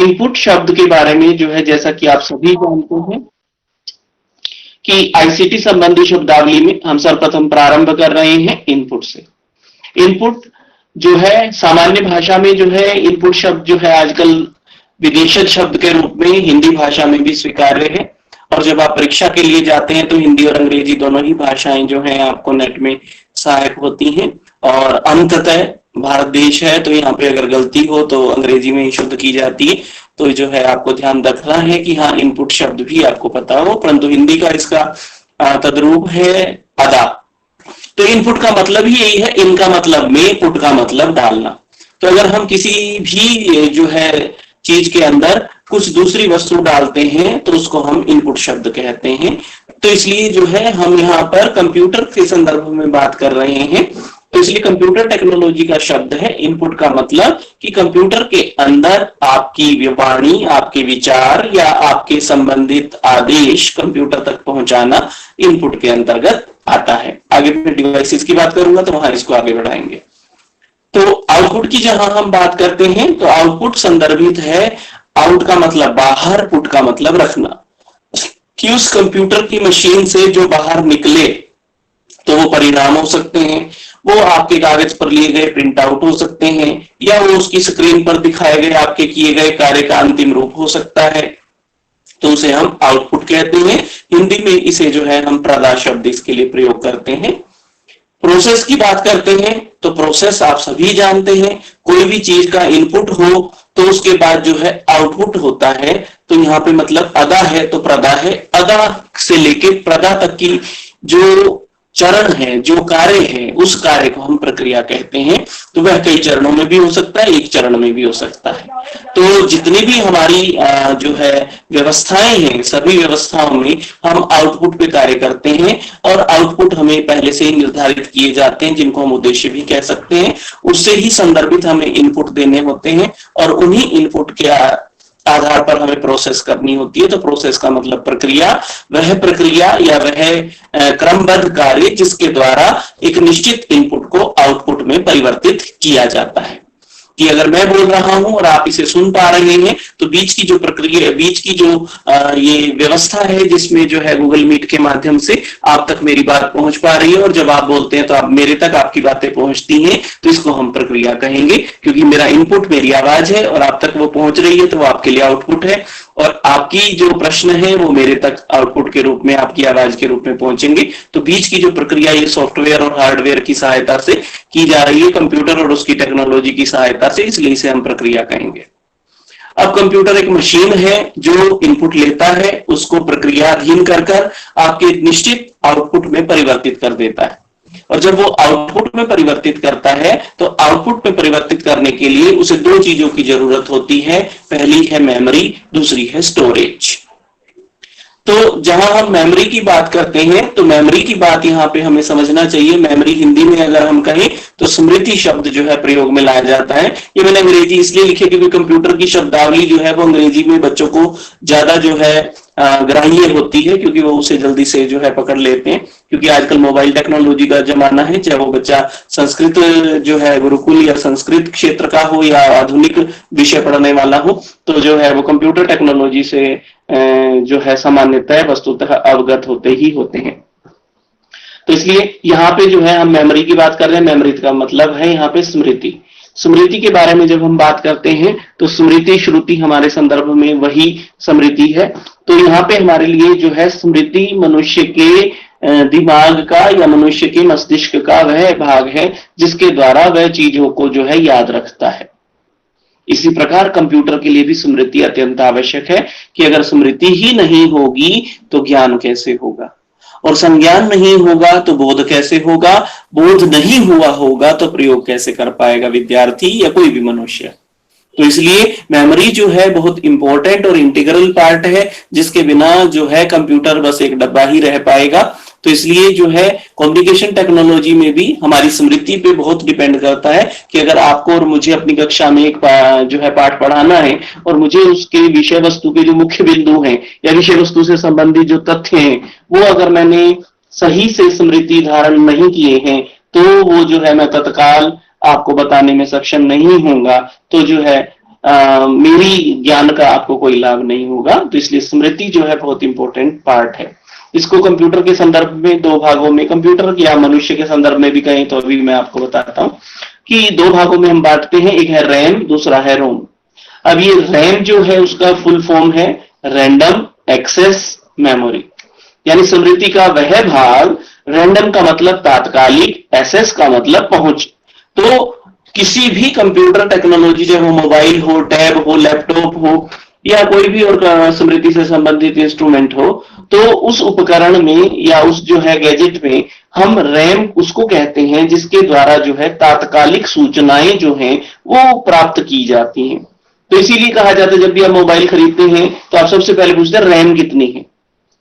Input शब्द के बारे में जो है, जैसा कि आप सभी जानते हैं कि आईसीटी संबंधी शब्दावली में हम सर्वप्रथम प्रारंभ कर रहे हैं इनपुट से। इनपुट जो है सामान्य भाषा में जो है इनपुट शब्द जो है आजकल विदेशज शब्द के रूप में हिंदी भाषा में भी स्वीकार्य है। और जब आप परीक्षा के लिए जाते हैं तो हिंदी और अंग्रेजी दोनों ही भाषाएं जो हैं आपको नेट में सहायक होती हैं। और अंततः भारत देश है तो यहाँ पे अगर गलती हो तो अंग्रेजी में ही शुद्ध की जाती है। तो जो है आपको ध्यान रखना है कि हाँ, इनपुट शब्द भी आपको पता हो, परंतु हिंदी का इसका तद्रूप है अदा। तो इनपुट का मतलब ही यही है, इनका मतलब में, पुट का मतलब डालना। तो अगर हम किसी भी जो है चीज के अंदर कुछ दूसरी वस्तु डालते हैं तो उसको हम इनपुट शब्द कहते हैं। तो इसलिए जो है हम यहाँ पर कंप्यूटर के संदर्भ में बात कर रहे हैं, तो इसलिए कंप्यूटर टेक्नोलॉजी का शब्द है इनपुट का मतलब कि कंप्यूटर के अंदर आपकी वाणी, आपके विचार या आपके संबंधित आदेश कंप्यूटर तक पहुंचाना इनपुट के अंतर्गत आता है। आगे मैं डिवाइसेस की बात करूंगा तो वहां इसको आगे बढ़ाएंगे। तो आउटपुट की जहां हम बात करते हैं तो आउटपुट संदर्भित है, आउट का मतलब बाहर, पुट का मतलब रखना, कि उस कंप्यूटर की मशीन से जो बाहर निकले तो वो परिणाम हो सकते हैं, वो आपके कागज पर लिए गए प्रिंट आउट हो सकते हैं, या वो उसकी स्क्रीन पर दिखाए गए आपके किए गए कार्य का अंतिम रूप हो सकता है। तो उसे हम आउटपुट कहते हैं। हिंदी में इसे जो है हम प्रदा शब्द इसके लिए प्रयोग करते हैं। प्रोसेस की बात करते हैं तो प्रोसेस आप सभी जानते हैं, कोई भी चीज का इनपुट हो तो उसके बाद जो है आउटपुट होता है। तो यहाँ पे मतलब अदा है तो प्रदा है, अदा से लेके प्रदा तक की जो चरण है, जो कार्य है, उस कार्य को हम प्रक्रिया कहते हैं। तो वह कई चरणों में भी हो सकता है, एक चरण में भी हो सकता है। तो जितनी भी हमारी जो है व्यवस्थाएं हैं, सभी व्यवस्थाओं में हम आउटपुट पे कार्य करते हैं, और आउटपुट हमें पहले से ही निर्धारित किए जाते हैं, जिनको हम उद्देश्य भी कह सकते हैं। उससे ही संदर्भित हमें इनपुट देने होते हैं, और उन्हीं इनपुट के आधार पर हमें प्रोसेस करनी होती है। तो प्रोसेस का मतलब प्रक्रिया, वह प्रक्रिया या वह क्रमबद्ध कार्य जिसके द्वारा एक निश्चित इनपुट को आउटपुट में परिवर्तित किया जाता है। कि अगर मैं बोल रहा हूं और आप इसे सुन पा रहे हैं तो बीच की जो प्रक्रिया, बीच की जो ये व्यवस्था है जिसमें जो है गूगल मीट के माध्यम से आप तक मेरी बात पहुंच पा रही है, और जब आप बोलते हैं तो आप मेरे तक आपकी बातें पहुंचती हैं, तो इसको हम प्रक्रिया कहेंगे। क्योंकि मेरा इनपुट मेरी आवाज है और आप तक वो पहुंच रही है तो वो आपके लिए आउटपुट है, और आपकी जो प्रश्न है वो मेरे तक आउटपुट के रूप में, आपकी आवाज के रूप में पहुंचेंगे। तो बीच की जो प्रक्रिया ये सॉफ्टवेयर और हार्डवेयर की सहायता से की जा रही है, कंप्यूटर और उसकी टेक्नोलॉजी की सहायता से, इसलिए इसे हम प्रक्रिया कहेंगे। अब कंप्यूटर एक मशीन है जो इनपुट लेता है, उसको प्रक्रियाधीन कर आपके निश्चित आउटपुट में परिवर्तित कर देता है। और जब वो आउटपुट में परिवर्तित करता है तो आउटपुट में परिवर्तित करने के लिए उसे दो चीजों की जरूरत होती है, पहली है मेमोरी, दूसरी है स्टोरेज। तो जहां हम मेमोरी की बात करते हैं तो मेमोरी की बात यहां पे हमें समझना चाहिए। मेमोरी हिंदी में अगर हम कहें तो स्मृति शब्द जो है प्रयोग में लाया जाता है। ये मैंने अंग्रेजी इसलिए लिखे क्योंकि कंप्यूटर की शब्दावली जो है वो अंग्रेजी में बच्चों को ज्यादा जो है ग्राह्य होती है, क्योंकि वो उसे जल्दी से जो है पकड़ लेते हैं। क्योंकि आजकल मोबाइल टेक्नोलॉजी का जमाना है, चाहे वो बच्चा संस्कृत जो है गुरुकुल या संस्कृत क्षेत्र का हो या आधुनिक विषय पढ़ने वाला हो, तो जो है वो कंप्यूटर टेक्नोलॉजी से जो है सामान्यतः वस्तुतः अवगत होते ही होते हैं। तो इसलिए यहाँ पे जो है हम मेमोरी की बात कर रहे हैं। मेमोरी का मतलब है यहाँ पे स्मृति। स्मृति के बारे में जब हम बात करते हैं तो स्मृति श्रुति हमारे संदर्भ में वही स्मृति है। तो यहाँ पे हमारे लिए जो है स्मृति मनुष्य के दिमाग का या मनुष्य के मस्तिष्क का वह भाग है जिसके द्वारा वह चीजों को जो है याद रखता है। इसी प्रकार कंप्यूटर के लिए भी स्मृति अत्यंत आवश्यक है कि अगर स्मृति ही नहीं होगी तो ज्ञान कैसे होगा, और संज्ञान नहीं होगा तो बोध कैसे होगा, बोध नहीं हुआ होगा तो प्रयोग कैसे कर पाएगा विद्यार्थी या कोई भी मनुष्य। तो इसलिए मेमोरी जो है बहुत इंपॉर्टेंट और इंटीग्रल पार्ट है, जिसके बिना जो है कंप्यूटर बस एक डब्बा ही रह पाएगा। तो इसलिए जो है कम्युनिकेशन टेक्नोलॉजी में भी हमारी स्मृति पे बहुत डिपेंड करता है कि अगर आपको और मुझे अपनी कक्षा में एक जो है पाठ पढ़ाना है और मुझे उसके विषय वस्तु के जो मुख्य बिंदु हैं या विषय वस्तु से संबंधित जो तथ्य हैं वो अगर मैंने सही से स्मृति धारण नहीं किए हैं तो वो जो है मैं तत्काल आपको बताने में सक्षम नहीं होऊंगा। तो जो है मेरी ज्ञान का आपको कोई लाभ नहीं होगा। तो इसलिए स्मृति जो है बहुत इंपॉर्टेंट पार्ट है। इसको कंप्यूटर के संदर्भ में दो भागों में, कंप्यूटर या मनुष्य के संदर्भ में भी कहें तो अभी मैं आपको बताता हूं कि दो भागों में हम बांटते हैं, एक है रैम, दूसरा है रोम। अब ये रैम जो है उसका फुल फॉर्म है रैंडम एक्सेस मेमोरी, यानी स्मृति का वह भाग, रैंडम का मतलब तात्कालिक, एक्सेस का मतलब पहुंच। तो किसी भी कंप्यूटर टेक्नोलॉजी, चाहे वो मोबाइल हो, टैब हो, लैपटॉप हो या कोई भी और स्मृति से संबंधित इंस्ट्रूमेंट हो, तो उस उपकरण में या उस जो है गैजेट में हम रैम उसको कहते हैं जिसके द्वारा जो है तात्कालिक सूचनाएं जो हैं वो प्राप्त की जाती हैं। तो इसीलिए कहा जाता है जब भी आप मोबाइल खरीदते हैं तो आप सबसे पहले पूछते हैं रैम कितनी है,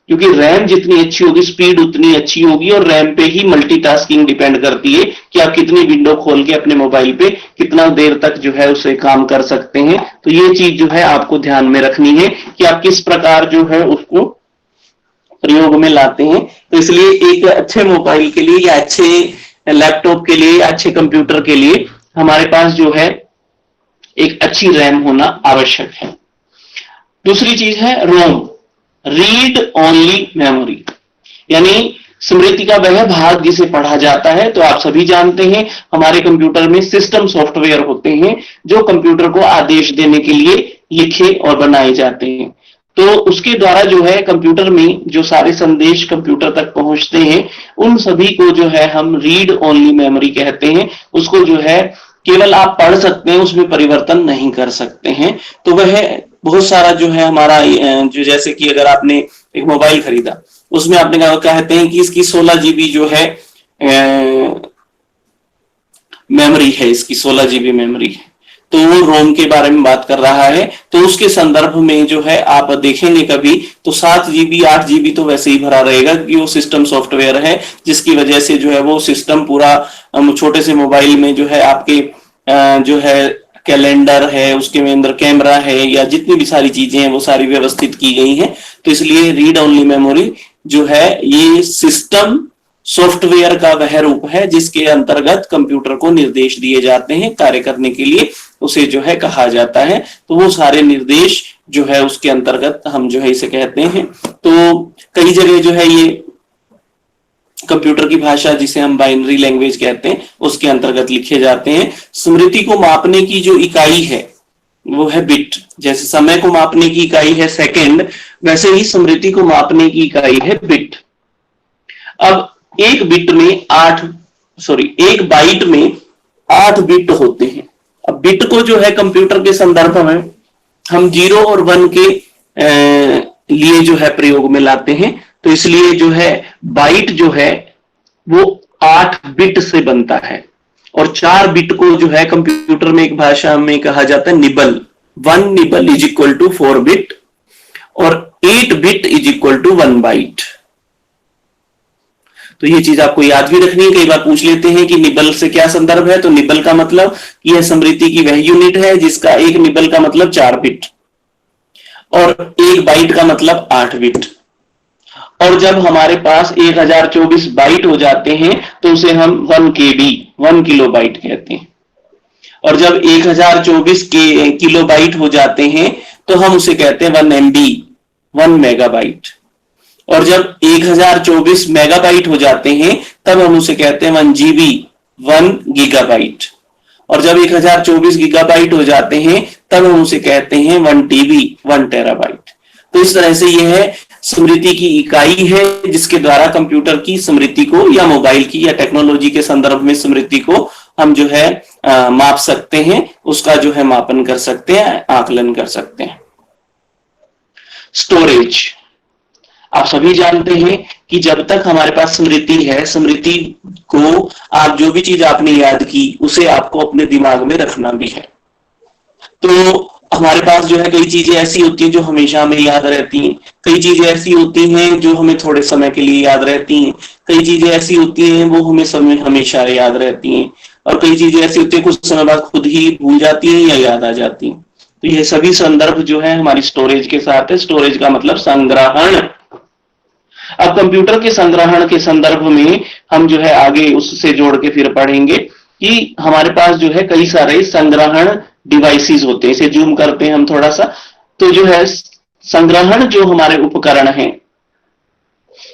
क्योंकि रैम जितनी अच्छी होगी स्पीड उतनी अच्छी होगी, और रैम पे ही मल्टीटास्किंग डिपेंड करती है कि आप कितनी विंडो खोल के अपने मोबाइल पे कितना देर तक जो है उसे काम कर सकते हैं। तो ये चीज जो है आपको ध्यान में रखनी है कि आप किस प्रकार जो है उसको प्रयोग में लाते हैं। तो इसलिए एक अच्छे मोबाइल के लिए या अच्छे लैपटॉप के लिए या अच्छे कंप्यूटर के लिए हमारे पास जो है एक अच्छी रैम होना आवश्यक है। दूसरी चीज है रोम, रीड ओनली मेमोरी, यानी स्मृति का वह भाग जिसे पढ़ा जाता है। तो आप सभी जानते हैं हमारे कंप्यूटर में सिस्टम सॉफ्टवेयर होते हैं जो कंप्यूटर को आदेश देने के लिए लिखे और बनाए जाते हैं। तो उसके द्वारा जो है कंप्यूटर में जो सारे संदेश कंप्यूटर तक पहुंचते हैं उन सभी को जो है हम रीड ओनली मेमोरी कहते हैं। उसको जो है केवल आप पढ़ सकते हैं, उसमें परिवर्तन नहीं कर सकते हैं। तो वह बहुत सारा जो है हमारा जो, जैसे कि अगर आपने एक मोबाइल खरीदा उसमें आपने कहते हैं कि इसकी 16 जीबी जो है मेमोरी है, इसकी 16 जीबी मेमोरी है, तो वो रोम के बारे में बात कर रहा है। तो उसके संदर्भ में जो है आप देखेंगे कभी तो 7 जीबी 8 जीबी तो वैसे ही भरा रहेगा कि वो सिस्टम सॉफ्टवेयर है, जिसकी वजह से जो है वो सिस्टम पूरा छोटे से मोबाइल में जो है आपके जो है कैलेंडर है, उसके अंदर कैमरा है या जितनी भी सारी चीजें हैं वो सारी व्यवस्थित की गई हैं। तो इसलिए रीड ओनली मेमोरी जो है ये सिस्टम सॉफ्टवेयर का वह रूप है जिसके अंतर्गत कंप्यूटर को निर्देश दिए जाते हैं कार्य करने के लिए, उसे जो है कहा जाता है। तो वो सारे निर्देश जो है उसके अंतर्गत हम जो है इसे कहते हैं। तो कई जगह जो है ये कंप्यूटर की भाषा जिसे हम बाइनरी लैंग्वेज कहते हैं उसके अंतर्गत लिखे जाते हैं। स्मृति को मापने की जो इकाई है वो है बिट। जैसे समय को मापने की इकाई है सेकंड, वैसे ही स्मृति को मापने की इकाई है बिट। अब एक बाइट में 8 बिट होते हैं। अब बिट को जो है कंप्यूटर के संदर्भ में हम 0 और 1 के लिए जो है प्रयोग में लाते हैं। तो इसलिए जो है बाइट जो है वो 8 बिट से बनता है, और 4 बिट को जो है कंप्यूटर में एक भाषा में कहा जाता है nibble. 1 nibble is equal to 4 bit और 8 bit is equal to 1 byte. तो ये चीज आपको याद भी रखनी है, कई बार पूछ लेते हैं कि निबल से क्या संदर्भ है। तो निबल का मतलब यह स्मृति की वह यूनिट है जिसका एक निबल का मतलब 4 बिट और एक बाइट का मतलब 8 बिट। और जब हमारे पास 1024 बाइट हो जाते हैं तो उसे हम 1 KB 1 किलोबाइट कहते हैं। और जब 1024 किलोबाइट हो जाते हैं तो हम उसे कहते हैं 1 MB 1 मेगाबाइट। और जब 1024 मेगाबाइट हो जाते हैं तब हम उसे कहते हैं 1 GB 1 गीगाबाइट। और जब 1024 गीगाबाइट हो जाते हैं तब हम उसे कहते हैं 1 TB 1 टेराबाइट। तो इस तरह से यह है स्मृति की इकाई है जिसके द्वारा कंप्यूटर की स्मृति को या मोबाइल की या टेक्नोलॉजी के संदर्भ में स्मृति को हम जो है माप सकते हैं, उसका जो है मापन कर सकते हैं, आकलन कर सकते हैं। स्टोरेज, आप सभी जानते हैं कि जब तक हमारे पास स्मृति है, स्मृति को आप जो भी चीज आपने याद की उसे आपको अपने दिमाग में रखना भी है। तो हमारे पास जो है कई चीजें ऐसी होती हैं जो हमेशा हमें याद रहती हैं, कई चीजें ऐसी होती हैं जो हमें थोड़े समय के लिए याद रहती हैं, कई चीजें ऐसी होती हैं वो हमें हमेशा याद रहती हैं, और कई चीजें ऐसी होती हैं कुछ समय बाद खुद ही भूल जाती हैं या याद आ जाती हैं। तो ये सभी संदर्भ जो है हमारी स्टोरेज के साथ है। स्टोरेज का मतलब संग्रहण। अब कंप्यूटर के संग्रहण के संदर्भ में हम जो है आगे उससे जोड़ के फिर पढ़ेंगे कि हमारे पास जो है कई सारे संग्रहण डिवाइसेस होते हैं। इसे जूम करते हैं हम थोड़ा सा, तो जो है संग्रहण जो हमारे उपकरण हैं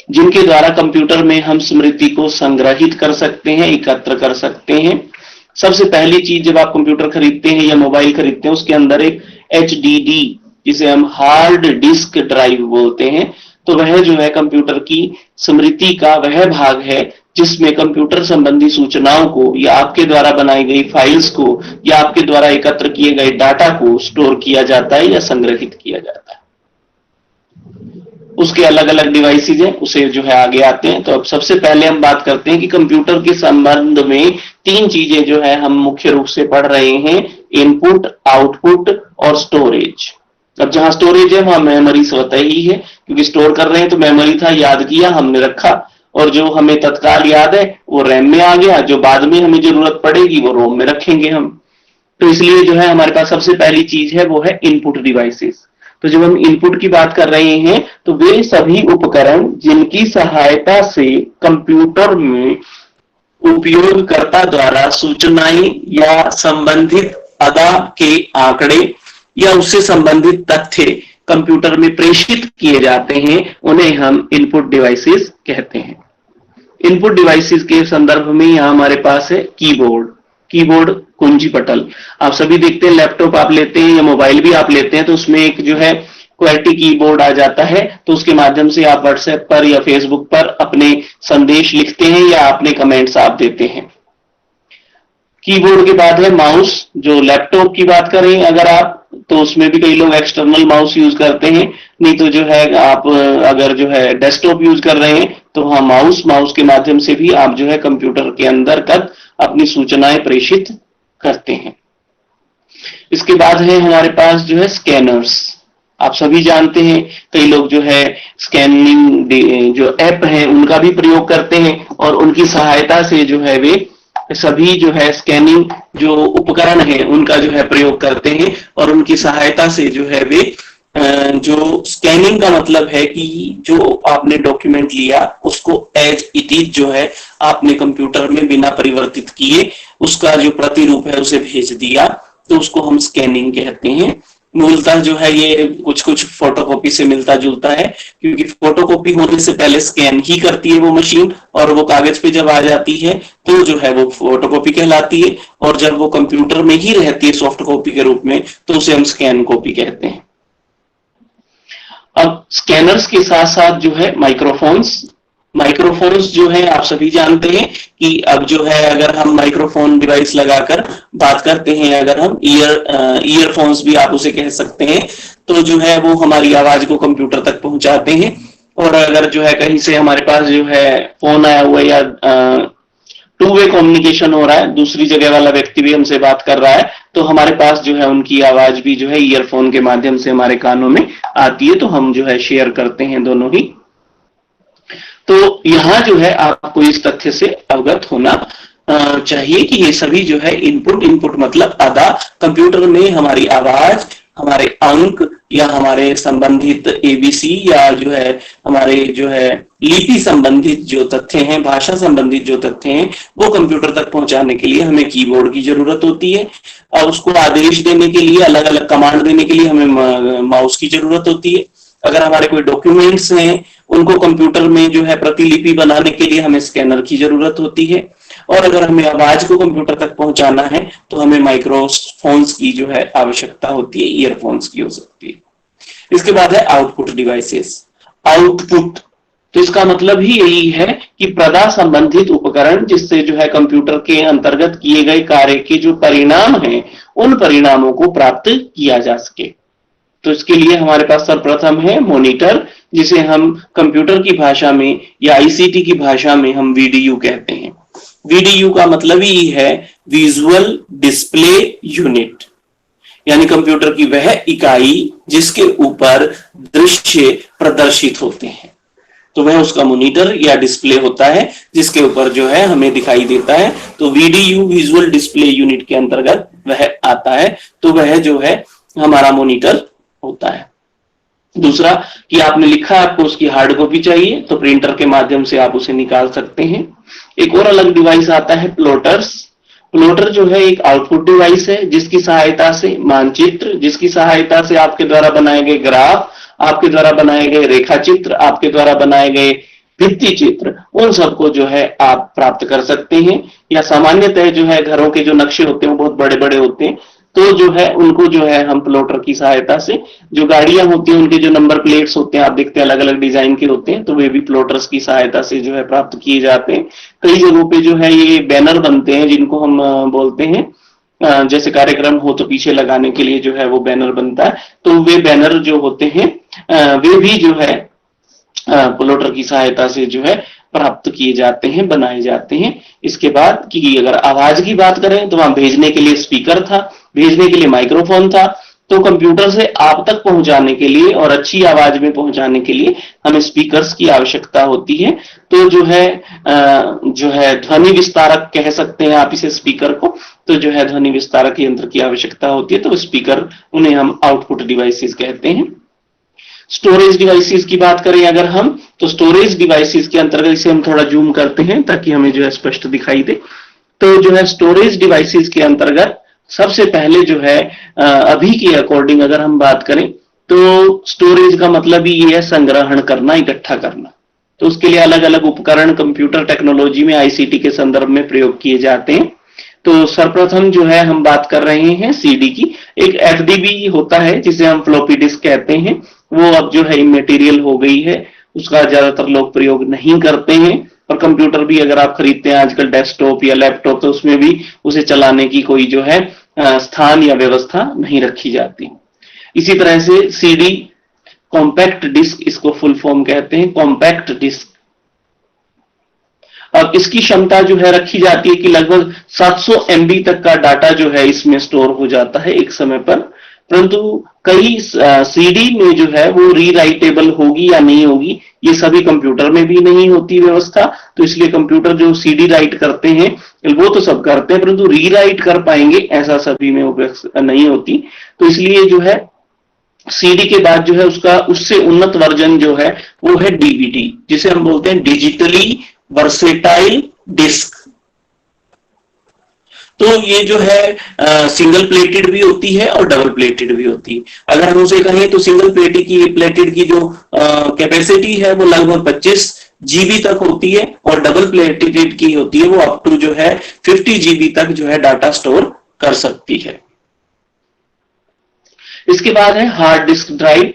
जिनके द्वारा कंप्यूटर में हम स्मृति को संग्रहित कर सकते हैं, एकत्र कर सकते हैं। सबसे पहली चीज जब आप कंप्यूटर खरीदते हैं या मोबाइल खरीदते हैं, उसके अंदर एक HDD जिसे हम हार्ड डिस्क ड्राइव बोलते हैं, तो वह जो है कंप्यूटर की स्मृति का वह भाग है जिसमें कंप्यूटर संबंधी सूचनाओं को या आपके द्वारा बनाई गई फाइल्स को या आपके द्वारा एकत्र किए गए डाटा को स्टोर किया जाता है या संग्रहित किया जाता है। उसके अलग अलग डिवाइसेज हैं, उसे जो है आगे आते हैं। तो अब सबसे पहले हम बात करते हैं कि कंप्यूटर के संबंध में तीन चीजें जो है हम मुख्य रूप से पढ़ रहे हैं, इनपुट, आउटपुट और स्टोरेज। अब जहां स्टोरेज है वहां मेमोरी स्वतः ही है, क्योंकि स्टोर कर रहे हैं तो मेमोरी था, याद किया हमने रखा, और जो हमें तत्काल याद है वो रैम में आ गया, जो बाद में हमें जरूरत पड़ेगी वो रोम में रखेंगे हम। तो इसलिए जो है हमारे पास सबसे पहली चीज है वो है इनपुट डिवाइसेस। तो जब हम इनपुट की बात कर रहे हैं तो वे सभी उपकरण जिनकी सहायता से कंप्यूटर में उपयोगकर्ता द्वारा सूचनाएं या संबंधित अदा के आंकड़े या उससे संबंधित तथ्य कंप्यूटर में प्रेषित किए जाते हैं, उन्हें हम इनपुट डिवाइसेस कहते हैं। इनपुट डिवाइसेस के संदर्भ में यहां हमारे पास है कीबोर्ड कुंजी पटल। आप सभी देखते हैं, लैपटॉप आप लेते हैं या मोबाइल भी आप लेते हैं तो उसमें एक जो है क्वेटी कीबोर्ड आ जाता है, तो उसके माध्यम से आप व्हाट्सएप पर या फेसबुक पर अपने संदेश लिखते हैं या अपने कमेंट्स आप देते हैं। कीबोर्ड के बाद है माउस। जो लैपटॉप की बात करें अगर आप, तो उसमें भी कई लोग एक्सटर्नल माउस यूज करते हैं, नहीं तो जो है आप अगर जो है डेस्कटॉप यूज कर रहे हैं तो हाँ माउस के माध्यम से भी आप जो है कंप्यूटर के अंदर तक अपनी सूचनाएं प्रेषित करते हैं। इसके बाद है हमारे पास जो है स्कैनर्स। आप सभी जानते हैं, कई लोग जो है स्कैनिंग जो ऐप है उनका भी प्रयोग करते हैं और उनकी सहायता से जो है वे सभी जो है स्कैनिंग जो उपकरण है उनका जो है प्रयोग करते हैं और उनकी सहायता से जो है वे जो स्कैनिंग का मतलब है कि जो आपने डॉक्यूमेंट लिया उसको एज इट इज जो है आपने कंप्यूटर में बिना परिवर्तित किए उसका जो प्रतिरूप है उसे भेज दिया, तो उसको हम स्कैनिंग कहते हैं। मूलतः जो है ये कुछ फोटोकॉपी से मिलता जुलता है, क्योंकि फोटोकॉपी होने से पहले स्कैन ही करती है वो मशीन और वो कागज पे जब आ जाती है तो जो है वो फोटोकॉपी कहलाती है, और जब वो कंप्यूटर में ही रहती है सॉफ्ट कॉपी के रूप में तो उसे हम स्कैन कॉपी कहते हैं। अब स्कैनर्स के साथ साथ जो है माइक्रोफोन्स जो है आप सभी जानते हैं कि अब जो है अगर हम माइक्रोफोन डिवाइस लगाकर बात करते हैं, अगर हम ईयरफोन्स भी आप उसे कह सकते हैं, तो जो है वो हमारी आवाज को कंप्यूटर तक पहुंचाते हैं। और अगर जो है कहीं से हमारे पास जो है फोन आया हुआ या टू वे कम्युनिकेशन हो रहा है, दूसरी जगह वाला व्यक्ति भी हमसे बात कर रहा है, तो हमारे पास जो है उनकी आवाज भी जो है ईयरफोन के माध्यम से हमारे कानों में आती है, तो हम जो है शेयर करते हैं दोनों ही। तो यहां जो है आपको इस तथ्य से अवगत होना चाहिए कि ये सभी जो है इनपुट मतलब अदा, कंप्यूटर में हमारी आवाज, हमारे अंक या हमारे संबंधित एबीसी या जो है हमारे जो है लिपि संबंधित जो तथ्य हैं, भाषा संबंधित जो तथ्य हैं, वो कंप्यूटर तक पहुंचाने के लिए हमें कीबोर्ड की जरूरत होती है, और उसको आदेश देने के लिए, अलग अलग कमांड देने के लिए हमें माउस की जरूरत होती है। अगर हमारे कोई डॉक्यूमेंट्स हैं उनको कंप्यूटर में जो है प्रतिलिपि बनाने के लिए हमें स्कैनर की जरूरत होती है, और अगर हमें आवाज को कंप्यूटर तक पहुंचाना है तो हमें माइक्रोफोन्स की जो है आवश्यकता होती है, ईयरफोन्स की हो सकती है। इसके बाद है आउटपुट डिवाइसेस। आउटपुट तो इसका मतलब ही यही है कि प्रदा संबंधित उपकरण जिससे जो है कंप्यूटर के अंतर्गत किए गए कार्य के जो परिणाम हैं उन परिणामों को प्राप्त किया जा सके। तो इसके लिए हमारे पास सर्वप्रथम है मॉनिटर, जिसे हम कंप्यूटर की भाषा में या आईसीटी की भाषा में हम वीडीयू कहते हैं। वीडीयू का मतलब ही है विजुअल डिस्प्ले यूनिट, यानी कंप्यूटर की वह इकाई जिसके ऊपर दृश्य प्रदर्शित होते हैं, तो वह उसका मॉनिटर या डिस्प्ले होता है जिसके ऊपर जो है हमें दिखाई देता है। तो वीडीयू विजुअल डिस्प्ले यूनिट के अंतर्गत वह आता है, तो वह जो है हमारा मॉनिटर होता है। दूसरा कि आपने लिखा, आपको उसकी हार्ड कॉपी चाहिए तो प्रिंटर के माध्यम से आप उसे निकाल सकते हैं। एक और अलग डिवाइस आता है प्लॉटर्स। प्लॉटर जो है एक आउटपुट डिवाइस है जिसकी सहायता से मानचित्र, जिसकी सहायता से आपके द्वारा बनाए गए ग्राफ, आपके द्वारा बनाए गए रेखा चित्र, आपके द्वारा बनाए गए भित्ति चित्र, उन सबको जो है आप प्राप्त कर सकते हैं। या सामान्यतः जो है घरों के जो नक्शे होते हैं वो बहुत बड़े बड़े होते हैं, तो जो है उनको जो है हम प्लॉटर की सहायता से, जो गाड़ियां होती हैं उनके जो नंबर प्लेट्स होते हैं आप देखते हैं अलग अलग डिजाइन के होते हैं, तो वे भी प्लॉटर्स की सहायता से जो है प्राप्त किए जाते हैं। कई जगहों पे जो है ये बैनर बनते हैं जिनको हम बोलते हैं, जैसे कार्यक्रम हो तो पीछे लगाने के लिए जो है वो बैनर बनता है, तो वे बैनर जो होते हैं वे भी जो है प्लॉटर की सहायता से जो है प्राप्त किए जाते हैं, बनाए जाते हैं। इसके बाद कि अगर आवाज की बात करें तो वहां भेजने के लिए स्पीकर था, भेजने के लिए माइक्रोफोन था, तो कंप्यूटर से आप तक पहुंचाने के लिए और अच्छी आवाज में पहुंचाने के लिए हमें स्पीकर्स की आवश्यकता होती है। तो जो है ध्वनि विस्तारक कह सकते हैं आप इसे स्पीकर को, तो जो है ध्वनि विस्तारक यंत्र की आवश्यकता होती है, तो स्पीकर उन्हें हम आउटपुट डिवाइसेस कहते हैं। स्टोरेज डिवाइसेस की बात करें अगर हम, तो स्टोरेज डिवाइसेस के अंतर्गत इसे हम थोड़ा जूम करते हैं ताकि हमें जो है स्पष्ट दिखाई दे। तो जो है स्टोरेज डिवाइसेस के अंतर्गत सबसे पहले जो है अभी के अकॉर्डिंग अगर हम बात करें तो स्टोरेज का मतलब ही ये है संग्रहण करना, इकट्ठा करना। तो उसके लिए अलग अलग उपकरण कंप्यूटर टेक्नोलॉजी में आईसीटी के संदर्भ में प्रयोग किए जाते हैं। तो सर्वप्रथम जो है हम बात कर रहे हैं सीडी की। एक एफडीबी होता है जिसे हम फ्लॉपी डिस्क कहते हैं, वो अब जो है इमटेरियल हो गई है, उसका ज्यादातर लोग प्रयोग नहीं करते हैं। और कंप्यूटर भी अगर आप खरीदते हैं आजकल डेस्कटॉप या लैपटॉप, तो उसमें भी उसे चलाने की कोई जो है स्थान या व्यवस्था नहीं रखी जाती। इसी तरह से सीडी कॉम्पैक्ट डिस्क, इसको फुल फॉर्म कहते हैं कॉम्पैक्ट डिस्क। अब इसकी क्षमता जो है रखी जाती है कि लगभग 700 MB तक का डाटा जो है इसमें स्टोर हो जाता है एक समय पर। परंतु कई सीडी में जो है वो रीराइटेबल होगी या नहीं होगी, ये सभी कंप्यूटर में भी नहीं होती व्यवस्था। तो इसलिए कंप्यूटर जो सीडी राइट करते हैं वो तो सब करते हैं, परंतु रीराइट कर पाएंगे ऐसा सभी में नहीं होती। तो इसलिए जो है सीडी के बाद जो है उसका उससे उन्नत वर्जन जो है वो है डीवीडी, जिसे हम बोलते हैं डिजिटली वर्सेटाइल डिस्क। तो ये जो है सिंगल प्लेटेड भी होती है और डबल प्लेटेड भी होती है। अगर हम उसे कहें तो सिंगल प्लेटेड की जो कैपेसिटी है वो लगभग 25 GB तक होती है, और डबल प्लेटेड की होती है वो अप टू जो है 50 GB तक जो है डाटा स्टोर कर सकती है। इसके बाद है हार्ड डिस्क ड्राइव,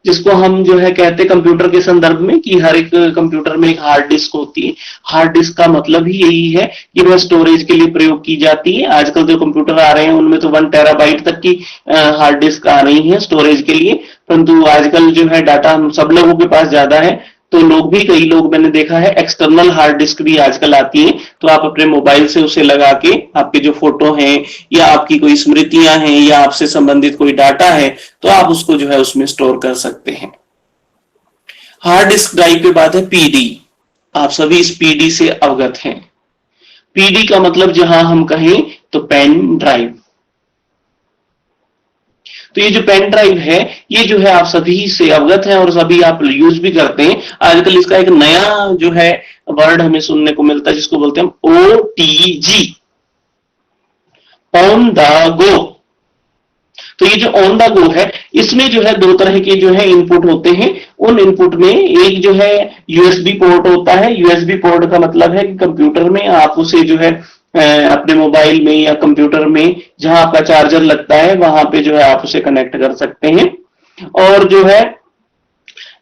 जिसको हम जो है कहते हैं कंप्यूटर के संदर्भ में कि हर एक कंप्यूटर में एक हार्ड डिस्क होती है। हार्ड डिस्क का मतलब ही यही है कि वह स्टोरेज के लिए प्रयोग की जाती है। आजकल जो कंप्यूटर आ रहे हैं उनमें तो 1 टेराबाइट तक की हार्ड डिस्क आ रही है स्टोरेज के लिए, परंतु आजकल जो है डाटा हम सब लोगों के पास ज्यादा है, तो कई लोग मैंने देखा है एक्सटर्नल हार्ड डिस्क भी आजकल आती है। तो आप अपने मोबाइल से उसे लगा के आपके जो फोटो हैं या आपकी कोई स्मृतियां हैं या आपसे संबंधित कोई डाटा है तो आप उसको जो है उसमें स्टोर कर सकते हैं। हार्ड डिस्क ड्राइव के बाद है पीडी। आप सभी इस पीडी से अवगत हैं। पीडी का मतलब जहां हम कहें तो पेन ड्राइव। तो ये जो पेन ड्राइव है ये जो है आप सभी से अवगत हैं और सभी आप यूज भी करते हैं। आजकल इसका एक नया जो है वर्ड हमें सुनने को मिलता है जिसको बोलते हैं OTG, ऑन द गो। तो ये जो ऑन द गो है इसमें जो है दो तरह के जो है इनपुट होते हैं। उन इनपुट में एक जो है यूएसबी पोर्ट होता है। यूएसबी पोर्ट का मतलब है कि कंप्यूटर में आप उसे जो है अपने मोबाइल में या कंप्यूटर में जहां आपका चार्जर लगता है वहां पे जो है आप उसे कनेक्ट कर सकते हैं। और जो है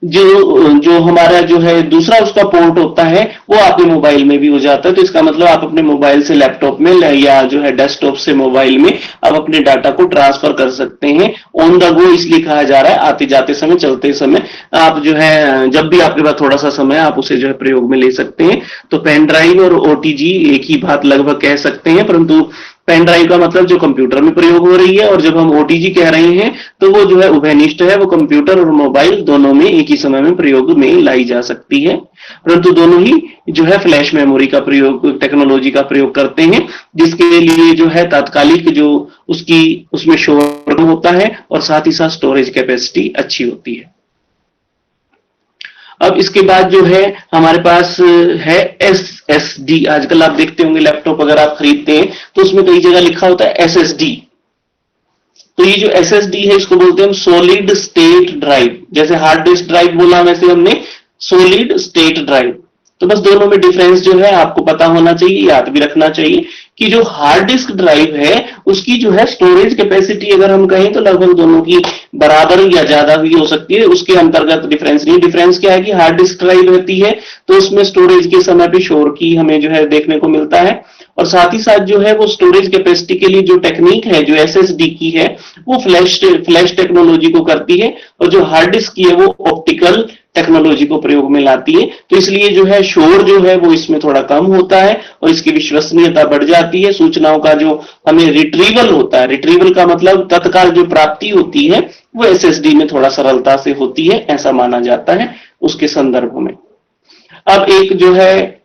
जो हमारा जो है दूसरा उसका पोर्ट होता है वो आपके मोबाइल में भी हो जाता है। तो इसका मतलब आप अपने मोबाइल से लैपटॉप में या जो है डेस्कटॉप से मोबाइल में आप अपने डाटा को ट्रांसफर कर सकते हैं। ऑन द गो इसलिए कहा जा रहा है, आते जाते समय, चलते समय आप जो है जब भी आपके पास थोड़ा सा समय आप उसे जो है प्रयोग में ले सकते हैं। तो पेन ड्राइव और ओटीजी एक ही बात लगभग कह सकते हैं, परंतु पेन ड्राइव का मतलब जो कंप्यूटर में प्रयोग हो रही है और जब हम ओटीजी कह रहे हैं तो वो जो है उभयनिष्ठ है, वो कंप्यूटर और मोबाइल दोनों में एक ही समय में प्रयोग में लाई जा सकती है। परंतु दोनों ही जो है फ्लैश मेमोरी का प्रयोग, टेक्नोलॉजी का प्रयोग करते हैं, जिसके लिए जो है तात्कालिक जो उसमें शोर होता है और साथ ही साथ स्टोरेज कैपेसिटी अच्छी होती है। अब इसके बाद जो है हमारे पास है SSD। आजकल आप देखते होंगे लैपटॉप अगर आप खरीदते हैं तो उसमें कई जगह लिखा होता है SSD। तो ये जो SSD है इसको बोलते हैं हम सॉलिड स्टेट ड्राइव। जैसे हार्ड डिस्क ड्राइव बोला वैसे हमने सॉलिड स्टेट ड्राइव। तो बस दोनों में डिफरेंस जो है आपको पता होना चाहिए, याद भी रखना चाहिए कि जो हार्ड डिस्क ड्राइव है उसकी जो है स्टोरेज कैपेसिटी अगर हम कहें तो लगभग दोनों की बराबर या ज्यादा भी हो सकती है, उसके अंतर्गत डिफरेंस नहीं। डिफरेंस क्या है कि हार्ड डिस्क ड्राइव रहती है तो उसमें स्टोरेज के समय पे शोर की हमें जो है देखने को मिलता है, और साथ ही साथ जो है वो स्टोरेज कैपेसिटी के लिए जो टेक्निक है जो SSD की है वो फ्लैश टेक्नोलॉजी को करती है, और जो हार्ड डिस्क की है वो ऑप्टिकल टेक्नोलॉजी को प्रयोग में लाती है। तो इसलिए जो है शोर जो है वो इसमें थोड़ा कम होता है और इसकी विश्वसनीयता बढ़ जाती है। सूचनाओं का जो हमें रिट्रीवल होता है, रिट्रीवल का मतलब तत्काल जो प्राप्ति होती है वो SSD में थोड़ा सरलता से होती है, ऐसा माना जाता है उसके संदर्भ में। अब एक जो है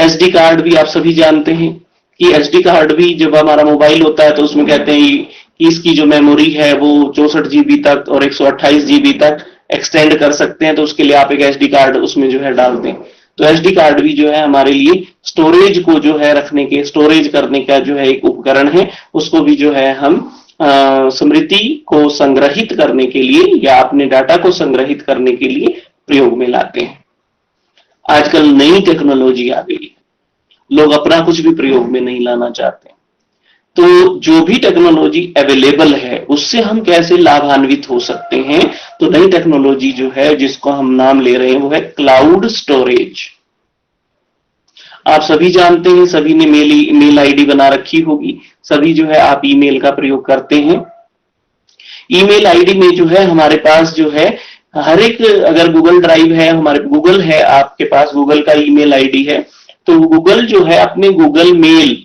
SD कार्ड भी आप सभी जानते हैं कि SD कार्ड भी जब हमारा मोबाइल होता है तो उसमें कहते हैं कि इसकी जो मेमोरी है वो 64 GB तक और 128 GB तक एक्सटेंड कर सकते हैं, तो उसके लिए आप एक SD कार्ड उसमें जो है डाल दें। तो SD कार्ड भी जो है हमारे लिए स्टोरेज को जो है रखने के, स्टोरेज करने का जो है एक उपकरण है, उसको भी जो है हम स्मृति को संग्रहित करने के लिए या अपने डाटा को संग्रहित करने के लिए प्रयोग में लाते हैं। आजकल नई टेक्नोलॉजी आ गई है, लोग अपना कुछ भी प्रयोग में नहीं लाना चाहते। तो जो भी टेक्नोलॉजी अवेलेबल है उससे हम कैसे लाभान्वित हो सकते हैं, तो नई टेक्नोलॉजी जो है जिसको हम नाम ले रहे हैं वो है क्लाउड स्टोरेज। आप सभी जानते हैं, सभी ने मेल आईडी बना रखी होगी, सभी जो है आप ईमेल का प्रयोग करते हैं। ईमेल आईडी में जो है हमारे पास जो है हर एक, अगर गूगल ड्राइव है, हमारे गूगल है, आपके पास गूगल का ईमेल आईडी है, तो गूगल जो है अपने गूगल मेल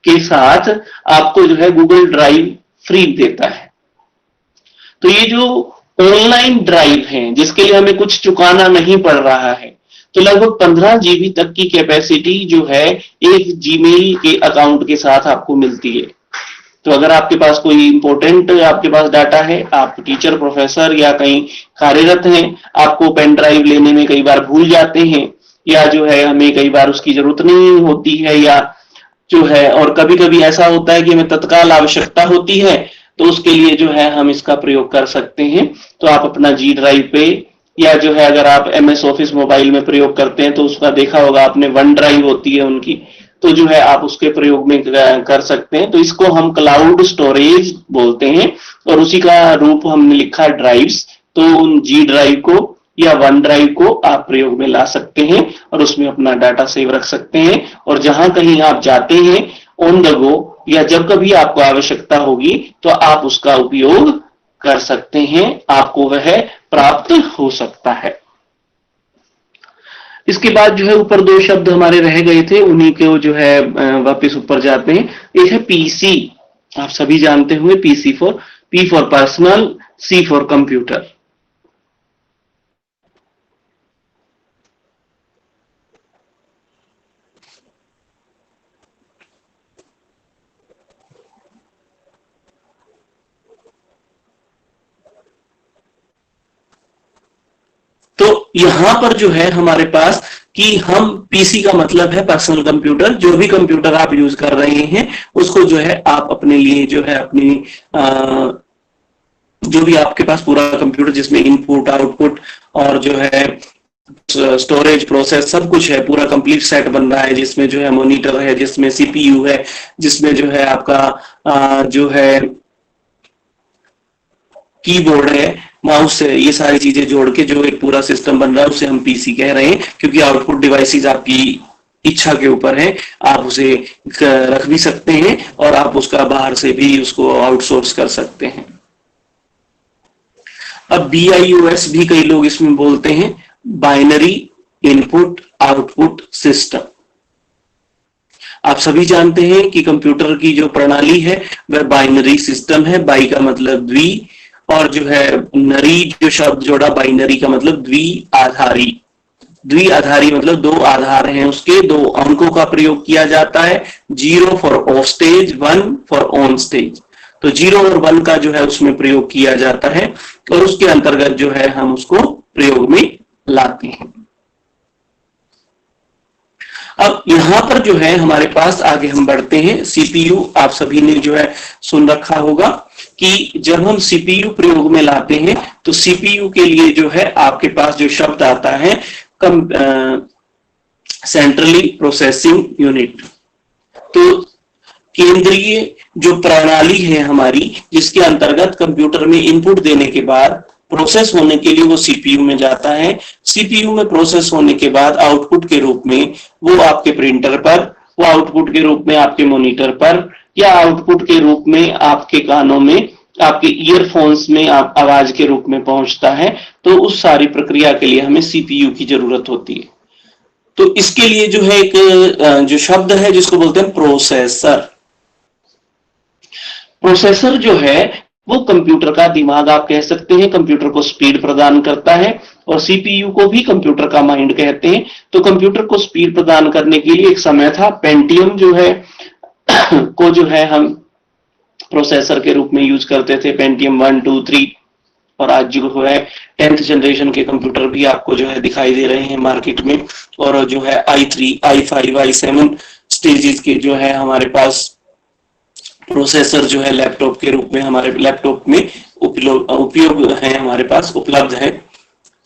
के साथ आपको जो है गूगल ड्राइव फ्री देता है। तो ये जो ऑनलाइन ड्राइव है जिसके लिए हमें कुछ चुकाना नहीं पड़ रहा है, तो लगभग 15 GB तक की कैपेसिटी जो है एक जीमेल के अकाउंट के साथ आपको मिलती है। तो अगर आपके पास कोई इंपॉर्टेंट आपके पास डाटा है, आप टीचर प्रोफेसर या कहीं कार्यरत हैं, आपको पेन ड्राइव लेने में कई बार भूल जाते हैं या जो है हमें कई बार उसकी जरूरत नहीं होती है, या जो है और कभी कभी ऐसा होता है कि हमें तत्काल आवश्यकता होती है, तो उसके लिए जो है हम इसका प्रयोग कर सकते हैं। तो आप अपना G ड्राइव पे, या जो है अगर आप MS ऑफिस मोबाइल में प्रयोग करते हैं तो उसका देखा होगा आपने, वन ड्राइव होती है उनकी, तो जो है आप उसके प्रयोग में कर सकते हैं। तो इसको हम क्लाउड स्टोरेज बोलते हैं और उसी का रूप हमने लिखा है ड्राइव्स। तो उन G ड्राइव को या वन ड्राइव को आप प्रयोग में ला सकते हैं और उसमें अपना डाटा सेव रख सकते हैं, और जहां कहीं आप जाते हैं ऑन द गो या जब कभी आपको आवश्यकता होगी तो आप उसका उपयोग कर सकते हैं, आपको वह प्राप्त हो सकता है। इसके बाद जो है ऊपर दो शब्द हमारे रह गए थे, उन्हीं को जो है वापस ऊपर जाते हैं। एक है PC, आप सभी जानते हुए P for personal, C for computer. तो यहां पर जो है हमारे पास कि हम PC का मतलब है पर्सनल कंप्यूटर, जो भी कंप्यूटर आप यूज कर रहे हैं उसको जो है आप अपने लिए जो है अपनी जो भी आपके पास पूरा कंप्यूटर जिसमें इनपुट आउटपुट और जो है स्टोरेज प्रोसेस सब कुछ है, पूरा कंप्लीट सेट बन रहा है, जिसमें जो है मॉनिटर है, जिसमें CPU है, जिसमें जो है आपका जो है कीबोर्ड है, माउस है, ये सारी चीजें जोड़ के जो एक पूरा सिस्टम बन रहा है उसे हम PC कह रहे हैं, क्योंकि आउटपुट डिवाइसेस आपकी इच्छा के ऊपर है, आप उसे रख भी सकते हैं और आप उसका बाहर से भी उसको आउटसोर्स कर सकते हैं। अब BIOS भी कई लोग इसमें बोलते हैं, बाइनरी इनपुट आउटपुट सिस्टम। आप सभी जानते हैं कि कंप्यूटर की जो प्रणाली है वह बाइनरी सिस्टम है। बाई का मतलब द्वि, और जो है नरी जो शब्द जोड़ा बाइनरी का मतलब द्विआधारी। द्विआधारी मतलब दो आधार हैं, उसके दो अंकों का प्रयोग किया जाता है, 0 for of stage, 1 for on stage. तो 0 और 1 का जो है उसमें प्रयोग किया जाता है और उसके अंतर्गत जो है हम उसको प्रयोग में लाते हैं। अब यहां पर जो है हमारे पास आगे हम बढ़ते हैं। सीपीयू आप सभी ने जो है सुन रखा होगा कि जब हम सीपीयू प्रयोग में लाते हैं तो सीपीयू के लिए जो है आपके पास जो शब्द आता है सेंट्रली प्रोसेसिंग यूनिट। तो केंद्रीय जो प्रणाली है हमारी, जिसके अंतर्गत कंप्यूटर में इनपुट देने के बाद प्रोसेस होने के लिए वो सीपीयू में जाता है। सीपीयू में प्रोसेस होने के बाद आउटपुट के रूप में वो आपके प्रिंटर पर, वो आउटपुट के रूप में आपके मॉनिटर पर, या आउटपुट के रूप में आपके कानों में, आपके ईयरफोन्स में आवाज के रूप में पहुंचता है। तो उस सारी प्रक्रिया के लिए हमें सीपीयू की जरूरत होती है। तो इसके लिए जो है एक जो शब्द है जिसको बोलते हैं प्रोसेसर। प्रोसेसर जो है वो कंप्यूटर का दिमाग आप कह सकते हैं, कंप्यूटर को स्पीड प्रदान करता है, और सीपीयू को भी कंप्यूटर का माइंड कहते हैं। तो कंप्यूटर को स्पीड प्रदान करने के लिए एक समय था, पेंटियम जो है को जो है हम प्रोसेसर के रूप में यूज करते थे, पेंटियम 1, 2, 3। और आज जो है 10th जनरेशन के कंप्यूटर भी आपको जो है दिखाई दे रहे हैं मार्केट में, और जो है i3, i5, i7 स्टेजेस के जो है हमारे पास प्रोसेसर जो है लैपटॉप के रूप में हमारे लैपटॉप में उपयोग है, हमारे पास उपलब्ध है।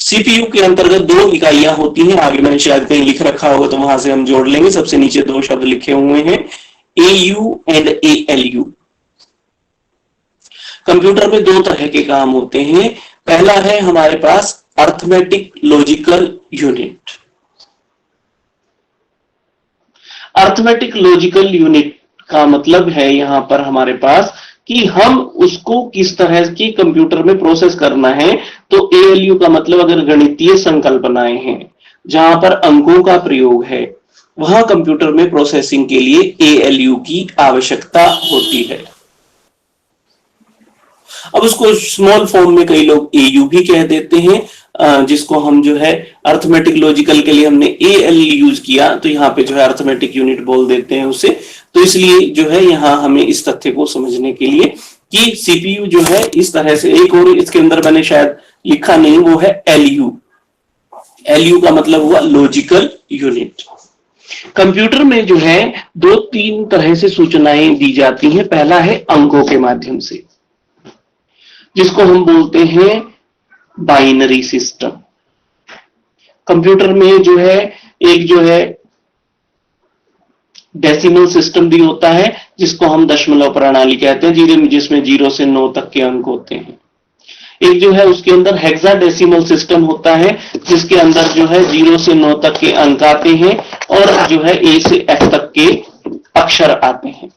सीपीयू के अंतर्गत दो इकाइयां होती हैं, आगे मैंने शायद कहीं लिख रखा होगा तो वहां से हम जोड़ लेंगे। सबसे नीचे दो शब्द लिखे हुए हैं, एयू एंड एएलयू। कंप्यूटर में दो तरह के काम होते हैं। पहला है हमारे पास arithmetic logical unit. Arithmetic logical unit का मतलब है यहां पर हमारे पास कि हम उसको किस तरह की कंप्यूटर में प्रोसेस करना है। तो एएलयू का मतलब अगर गणितीय संकल्पनाएं हैं जहां पर अंकों का प्रयोग है, वहां कंप्यूटर में प्रोसेसिंग के लिए एएलयू की आवश्यकता होती है। अब उसको स्मॉल फॉर्म में कई लोग एयू भी कह देते हैं, जिसको हम जो है अर्थमेटिक लॉजिकल के लिए हमने एएल यूज किया, तो यहाँ पे जो है अर्थमेटिक यूनिट बोल देते हैं उसे। तो इसलिए जो है यहाँ हमें इस तथ्य को समझने के लिए कि सीपीयू जो है इस तरह से, एक और इसके अंदर मैंने शायद लिखा नहीं, वो है एलयू। एलयू का मतलब हुआ लॉजिकल यूनिट। कंप्यूटर में जो है 2-3 तरह से सूचनाएं दी जाती हैं। पहला है अंकों के माध्यम से, जिसको हम बोलते हैं बाइनरी सिस्टम। कंप्यूटर में जो है एक जो है डेसिमल सिस्टम भी होता है, जिसको हम दशमलव प्रणाली कहते हैं, जिसमें 0 से 9 तक के अंक होते हैं। एक जो है उसके अंदर हेक्साडेसिमल सिस्टम होता है, जिसके अंदर जो है 0 से 9 तक के अंक आते हैं, और जो है A से F तक के अक्षर आते हैं।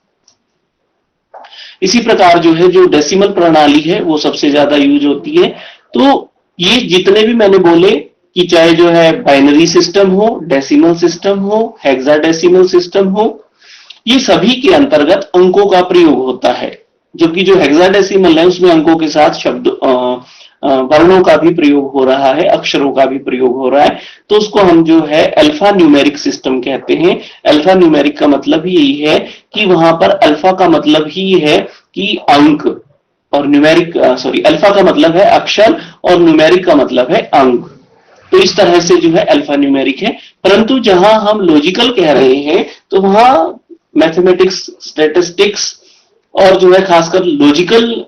इसी प्रकार जो है जो डेसिमल प्रणाली है वो सबसे ज्यादा यूज होती है। तो ये जितने भी मैंने बोले कि चाहे जो है बाइनरी सिस्टम हो, डेसिमल सिस्टम हो, हेक्साडेसिमल सिस्टम हो, ये सभी के अंतर्गत अंकों का प्रयोग होता है। जबकि जो हेक्साडेसिमल है उसमें अंकों के साथ शब्द वर्णों का भी प्रयोग हो रहा है, अक्षरों का भी प्रयोग हो रहा है। तो उसको हम जो है अल्फा न्यूमेरिक सिस्टम कहते हैं। अल्फा न्यूमेरिक का मतलब ही यही है कि वहां पर अल्फा का मतलब ही है कि अंक, और न्यूमेरिक अल्फा का मतलब है अक्षर और न्यूमेरिक का मतलब है अंक। तो इस तरह से जो है अल्फा न्यूमेरिक है। परंतु जहां हम लॉजिकल कह रहे हैं तो वहां मैथमेटिक्स, स्टैटिस्टिक्स और जो है खासकर लॉजिकल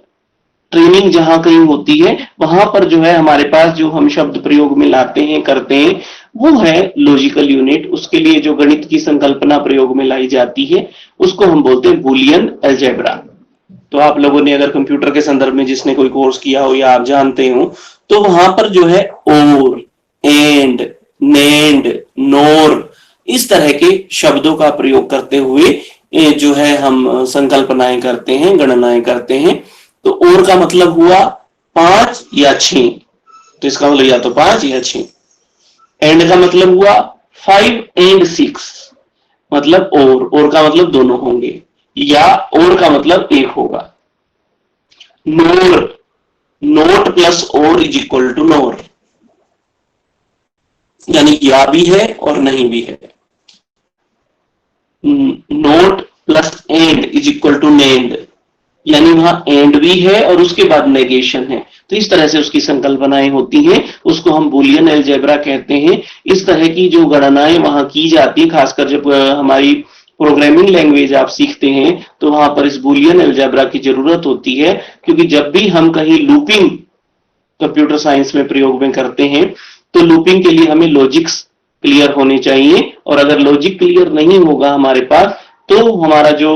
ट्रेनिंग जहां कहीं होती है, वहां पर जो है हमारे पास जो हम शब्द प्रयोग में लाते हैं, करते हैं, वो है लॉजिकल यूनिट। उसके लिए जो गणित की संकल्पना प्रयोग में लाई जाती है उसको हम बोलते हैं बूलियन अलजेब्रा। तो आप लोगों ने अगर कंप्यूटर के संदर्भ में जिसने कोई कोर्स किया हो या आप जानते हो, तो वहां पर जो है और, एंड, नेंड, नोर, इस तरह के शब्दों का प्रयोग करते हुए जो है हम संकल्पनाएं करते हैं, गणनाएं करते हैं। तो और का मतलब हुआ 5 या 6, तो इसका मतलब या तो 5 या 6। एंड का मतलब हुआ 5 and 6, मतलब और का मतलब दोनों होंगे, या और का मतलब एक होगा। NOR, NOT plus OR is equal to NOR, यानी या भी है और नहीं भी है। NOT plus AND is equal to NAND, यानी वहां एंड भी है और उसके बाद नेगेशन है। तो इस तरह से उसकी संकल्पनाएं होती हैं, उसको हम बुलियन अलजेब्रा कहते हैं। इस तरह की जो गणनाएं वहां की जाती है, खासकर जब हमारी प्रोग्रामिंग लैंग्वेज आप सीखते हैं तो वहां पर इस बुलियन अलजेब्रा की जरूरत होती है, क्योंकि जब भी हम कहीं लूपिंग कंप्यूटर साइंस में प्रयोग में करते हैं तो लूपिंग के लिए हमें लॉजिक्स क्लियर होने चाहिए, और अगर लॉजिक क्लियर नहीं होगा हमारे पास तो हमारा जो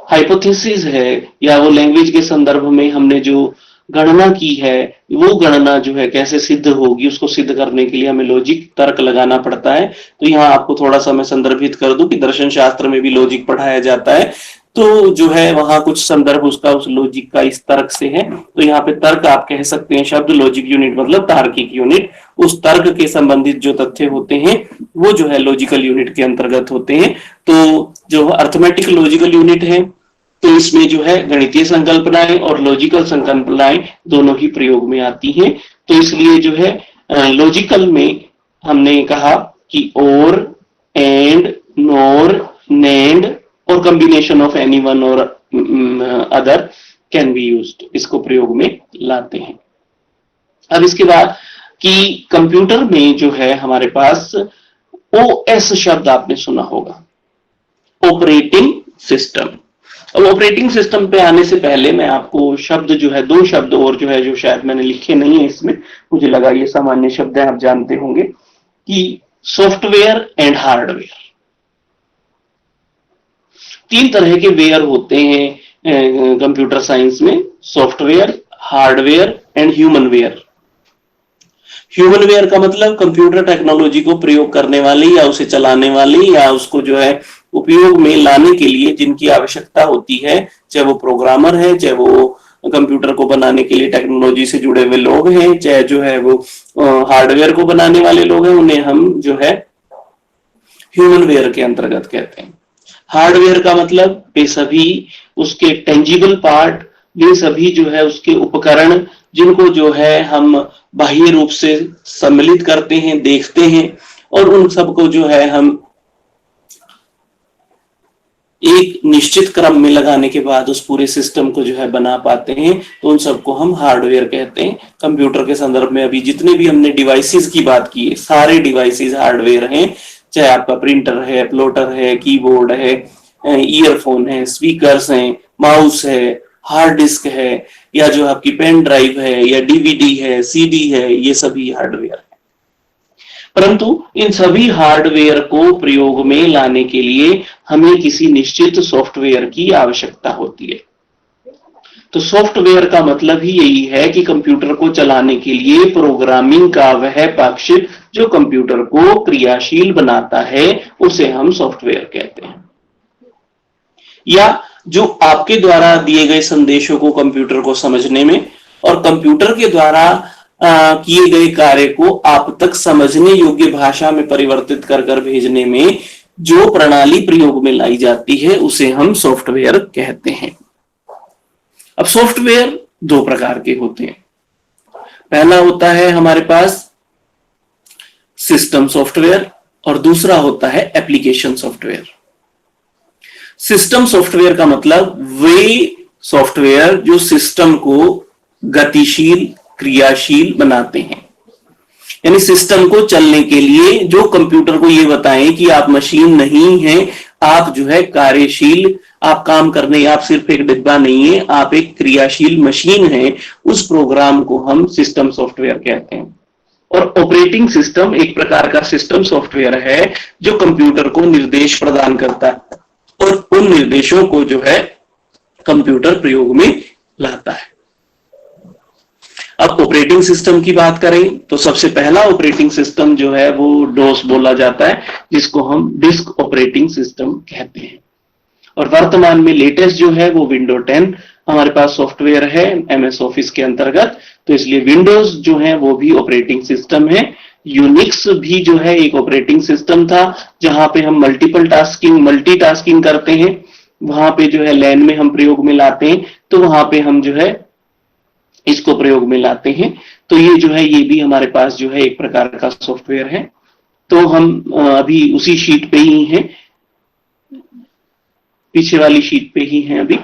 हाइपोथेसिस है या वो लैंग्वेज के संदर्भ में हमने जो गणना की है वो गणना जो है कैसे सिद्ध होगी, उसको सिद्ध करने के लिए हमें लॉजिक तर्क लगाना पड़ता है। तो यहाँ आपको थोड़ा सा मैं संदर्भित कर दूं कि दर्शन शास्त्र में भी लॉजिक पढ़ाया जाता है, तो जो है वहां कुछ संदर्भ उसका उस लॉजिक का इस तर्क से है। तो यहाँ पे तर्क आप कह सकते हैं शब्द, लॉजिक यूनिट मतलब तार्किक यूनिट। उस तर्क के संबंधित जो तथ्य होते हैं वो जो है लॉजिकल यूनिट के अंतर्गत होते हैं। तो जो अर्थमेटिक लॉजिकल यूनिट है तो इसमें जो है गणितीय संकल्पनाएं और लॉजिकल संकल्पनाएं दोनों ही प्रयोग में आती हैं। तो इसलिए जो है लॉजिकल में हमने कहा कि और, एंड, नोर, नेंड और कॉम्बिनेशन ऑफ एनी वन और अदर कैन बी यूज्ड, इसको प्रयोग में लाते हैं। अब इसके बाद कि कंप्यूटर में जो है हमारे पास ओएस शब्द आपने सुना होगा, ऑपरेटिंग सिस्टम। अब ऑपरेटिंग सिस्टम पे आने से पहले मैं आपको शब्द जो है, दो शब्द और जो है जो शायद मैंने लिखे नहीं है इसमें, मुझे लगा ये सामान्य शब्द है, आप जानते होंगे कि सॉफ्टवेयर एंड हार्डवेयर। तीन तरह के वेयर होते हैं कंप्यूटर साइंस में, software, hardware and human ware. Human ware का मतलब कंप्यूटर टेक्नोलॉजी को प्रयोग करने वाले या उसे चलाने वाले या उसको जो है उपयोग में लाने के लिए जिनकी आवश्यकता होती है, चाहे वो प्रोग्रामर है, चाहे वो कंप्यूटर को बनाने के लिए टेक्नोलॉजी से जुड़े हुए लोग हैं, चाहे जो है वो हार्डवेयर को बनाने वाले लोग हैं, उन्हें हम जो है ह्यूमन वेयर के अंतर्गत कहते हैं। हार्डवेयर का मतलब वे सभी उसके टेंजिबल पार्ट, वे सभी जो है उसके उपकरण जिनको जो है हम बाह्य रूप से सम्मिलित करते हैं, देखते हैं, और उन सबको जो है हम एक निश्चित क्रम में लगाने के बाद उस पूरे सिस्टम को जो है बना पाते हैं, तो उन सबको हम हार्डवेयर कहते हैं। कंप्यूटर के संदर्भ में अभी जितने भी हमने डिवाइसेस की बात की है, सारे डिवाइसेस हार्डवेयर हैं, चाहे आपका प्रिंटर है, प्लॉटर है, कीबोर्ड है, ईयरफोन है, स्पीकर्स हैं, माउस है, हार्ड डिस्क है, या जो आपकी पेन ड्राइव है, या डीवीडी है, सीडी है, ये सभी हार्डवेयर है। परंतु इन सभी हार्डवेयर को प्रयोग में लाने के लिए हमें किसी निश्चित सॉफ्टवेयर की आवश्यकता होती है। तो सॉफ्टवेयर का मतलब ही यही है कि कंप्यूटर को चलाने के लिए प्रोग्रामिंग का वह पक्ष जो कंप्यूटर को क्रियाशील बनाता है उसे हम सॉफ्टवेयर कहते हैं। या जो आपके द्वारा दिए गए संदेशों को कंप्यूटर को समझने में और कंप्यूटर के द्वारा किए गए कार्य को आप तक समझने योग्य भाषा में परिवर्तित कर कर भेजने में जो प्रणाली प्रयोग में लाई जाती है उसे हम सॉफ्टवेयर कहते हैं। अब सॉफ्टवेयर दो प्रकार के होते हैं। पहला होता है हमारे पास सिस्टम सॉफ्टवेयर और दूसरा होता है एप्लीकेशन सॉफ्टवेयर। सिस्टम सॉफ्टवेयर का मतलब वे सॉफ्टवेयर जो सिस्टम को गतिशील, क्रियाशील बनाते हैं, यानी सिस्टम को चलने के लिए जो कंप्यूटर को ये बताएं कि आप मशीन नहीं हैं, आप जो है कार्यशील, आप काम करने, आप सिर्फ एक डिब्बा नहीं है, आप एक क्रियाशील मशीन है, उस प्रोग्राम को हम सिस्टम सॉफ्टवेयर कहते हैं। और ऑपरेटिंग सिस्टम एक प्रकार का सिस्टम सॉफ्टवेयर है जो कंप्यूटर को निर्देश प्रदान करता है और उन निर्देशों को जो है कंप्यूटर प्रयोग में लाता है। अब ऑपरेटिंग सिस्टम की बात करें तो सबसे पहला ऑपरेटिंग सिस्टम जो है वो डोस बोला जाता है, जिसको हम डिस्क ऑपरेटिंग सिस्टम कहते हैं। और वर्तमान में लेटेस्ट जो है वो विंडो 10 हमारे पास सॉफ्टवेयर है एमएस ऑफिस के अंतर्गत, तो इसलिए विंडोज जो है वो भी ऑपरेटिंग सिस्टम है। यूनिक्स भी जो है एक ऑपरेटिंग सिस्टम था जहां पे हम मल्टीटास्किंग करते हैं, वहां पे जो है लैन में हम प्रयोग में लाते हैं, तो वहां पे हम जो है इसको प्रयोग में लाते हैं। तो ये जो है ये भी हमारे पास जो है एक प्रकार का सॉफ्टवेयर है। तो हम अभी उसी शीट पे ही हैं, पीछे वाली शीट पे ही हैं अभी।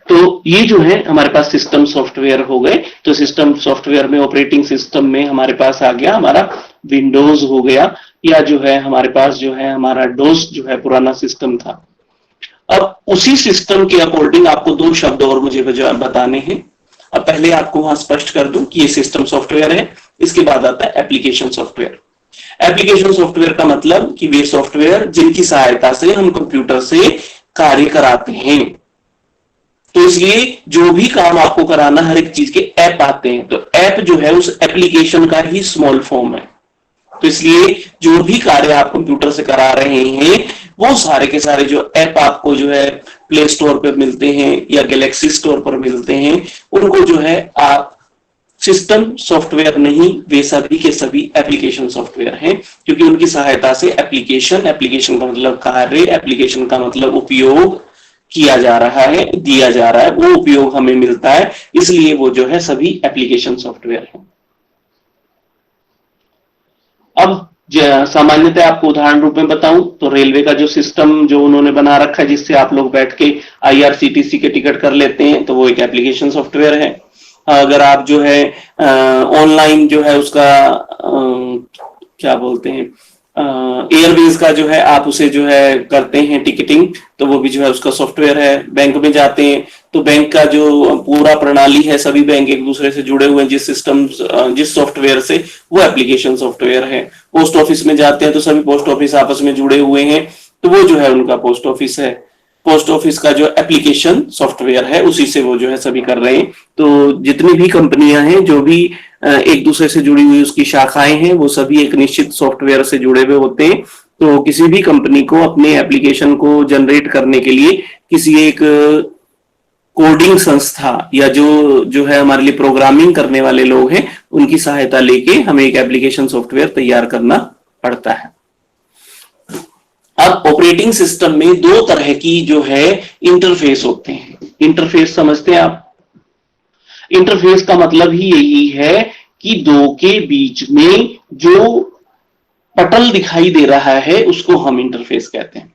तो ये जो है हमारे पास सिस्टम सॉफ्टवेयर हो गए। तो सिस्टम सॉफ्टवेयर में ऑपरेटिंग सिस्टम में हमारे पास आ गया हमारा विंडोज हो गया, या जो है हमारे पास जो है हमारा डोस जो है पुराना सिस्टम था। अब उसी सिस्टम के अकॉर्डिंग आपको दो शब्द और मुझे बताने हैं। अब पहले आपको वहां स्पष्ट कर दूं कि ये सिस्टम सॉफ्टवेयर है, इसके बाद आता है एप्लीकेशन सॉफ्टवेयर। एप्लीकेशन सॉफ्टवेयर का मतलब कि वे सॉफ्टवेयर जिनकी सहायता से हम कंप्यूटर से कार्य कराते हैं। तो इसलिए जो भी काम आपको कराना, हर एक चीज के ऐप आते हैं, तो ऐप जो है उस एप्लीकेशन का ही स्मॉल फॉर्म है। तो इसलिए जो भी कार्य आप कंप्यूटर से करा रहे हैं वो सारे के सारे जो ऐप आपको जो है प्ले स्टोर पर मिलते हैं या गैलेक्सी स्टोर पर मिलते हैं, उनको जो है आप सिस्टम सॉफ्टवेयर नहीं, वे सभी के सभी एप्लीकेशन सॉफ्टवेयर हैं, क्योंकि उनकी सहायता से एप्लीकेशन का मतलब कार्य, एप्लीकेशन का मतलब उपयोग किया जा रहा है, दिया जा रहा है, वो उपयोग हमें मिलता है, इसलिए वो जो है सभी एप्लीकेशन सॉफ्टवेयर है। अब सामान्यतः आपको उदाहरण रूप में बताऊं तो रेलवे का जो सिस्टम जो उन्होंने बना रखा है, जिससे आप लोग बैठ के आईआरसीटीसी के टिकट कर लेते हैं, तो वो एक एप्लीकेशन सॉफ्टवेयर है। अगर आप जो है ऑनलाइन जो है उसका क्या बोलते हैं एयरवेज का जो है आप उसे जो है करते हैं टिकटिंग, तो वो भी जो है उसका सॉफ्टवेयर है। बैंक में जाते हैं तो बैंक का जो पूरा प्रणाली है, सभी बैंक एक दूसरे से जुड़े हुए हैं जिस सिस्टम जिस सॉफ्टवेयर से, वो एप्लीकेशन सॉफ्टवेयर है। पोस्ट ऑफिस में जाते हैं तो सभी पोस्ट ऑफिस आपस में जुड़े हुए हैं, तो वो जो है उनका पोस्ट ऑफिस है। पोस्ट ऑफिस का जो एप्लीकेशन सॉफ्टवेयर है उसी से वो जो है सभी कर रहे हैं। तो जितनी भी कंपनियां हैं, जो भी एक दूसरे से जुड़ी हुई उसकी शाखाएं हैं, वो सभी एक निश्चित सॉफ्टवेयर से जुड़े हुए होते हैं। तो किसी भी कंपनी को अपने एप्लीकेशन को जनरेट करने के लिए किसी एक कोडिंग संस्था या जो है हमारे लिए प्रोग्रामिंग करने वाले लोग हैं, उनकी सहायता लेके हमें एक एप्लीकेशन सॉफ्टवेयर तैयार करना पड़ता है। अब ऑपरेटिंग सिस्टम में दो तरह की जो है इंटरफेस होते हैं। इंटरफेस समझते हैं आप? इंटरफेस का मतलब ही यही है कि दो के बीच में जो पटल दिखाई दे रहा है उसको हम इंटरफेस कहते हैं।